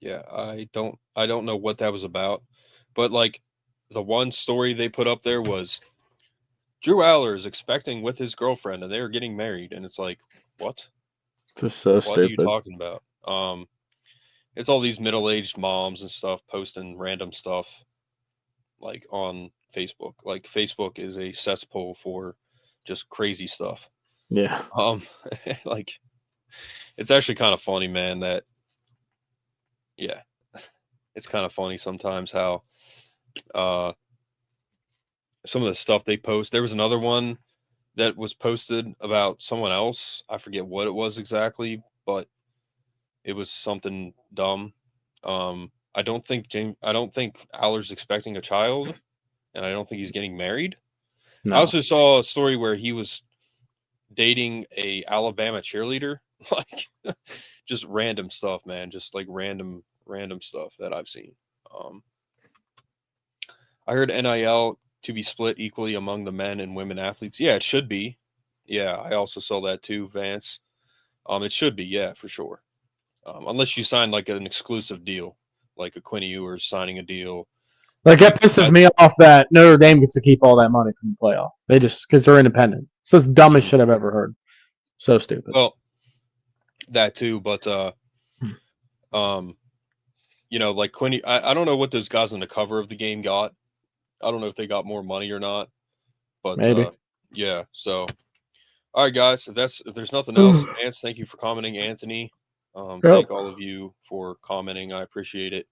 yeah, I don't know what that was about, but like the one story they put up there was Drew Aller is expecting with his girlfriend and they are getting married, and it's like, what? Just so What are you stupid. talking about? It's all these middle-aged moms and stuff posting random stuff like on Facebook. Like Facebook is a cesspool for just crazy stuff. Yeah. Like it's actually kind of funny, man, that yeah. It's kind of funny sometimes how some of the stuff they post. There was another one that was posted about someone else. I forget what it was exactly, but it was something dumb. I don't think Aller's expecting a child, and I don't think he's getting married. No. I also saw a story where he was dating a Alabama cheerleader, like just random stuff, man. Just like random stuff that I've seen. I heard NIL to be split equally among the men and women athletes. Yeah, it should be. Yeah, I also saw that too, Vance. It should be, yeah, for sure. Unless you sign like an exclusive deal, like a Quinn Ewers signing a deal. Like, it pisses me off that Notre Dame gets to keep all that money from the playoff. They just, because they're independent. So it's the dumbest shit I've ever heard. So stupid. Well, that too, but you know, like Quinn, I don't know what those guys on the cover of the game got. I don't know if they got more money or not, but Maybe. yeah. So, all right, guys, if there's nothing else, Vance, thank you for commenting. Anthony, thank all of you for commenting. I appreciate it.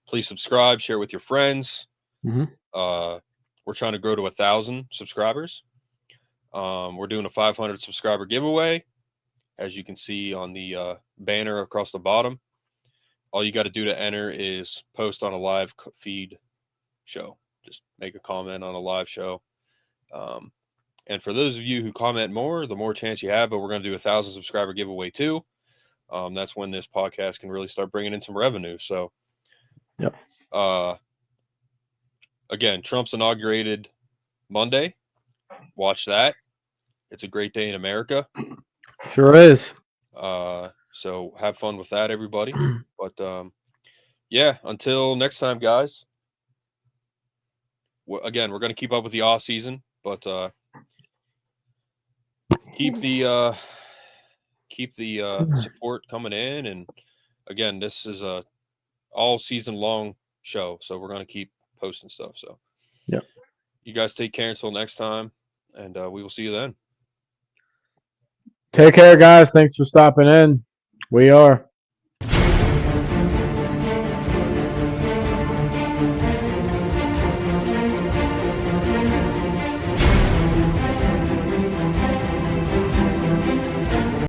Please subscribe, share with your friends. Mhm. We're trying to grow to 1,000 subscribers. We're doing a 500 subscriber giveaway, as you can see on the banner across the bottom. All you got to do to enter is post on a live feed show. Just make a comment on a live show. And for those of you who comment more, the more chance you have. But we're going to do a 1,000 subscriber giveaway too. That's when this podcast can really start bringing in some revenue. So, yep. Again, Trump's inaugurated Monday. Watch that. It's a great day in America. Sure is. So have fun with that, everybody. But yeah, until next time, guys. Again, we're going to keep up with the off season, but keep the support coming in. And again, this is a all season long show, so we're going to keep posting stuff. So yeah, you guys take care until next time, and we will see you then. Take care, guys. Thanks for stopping in. We are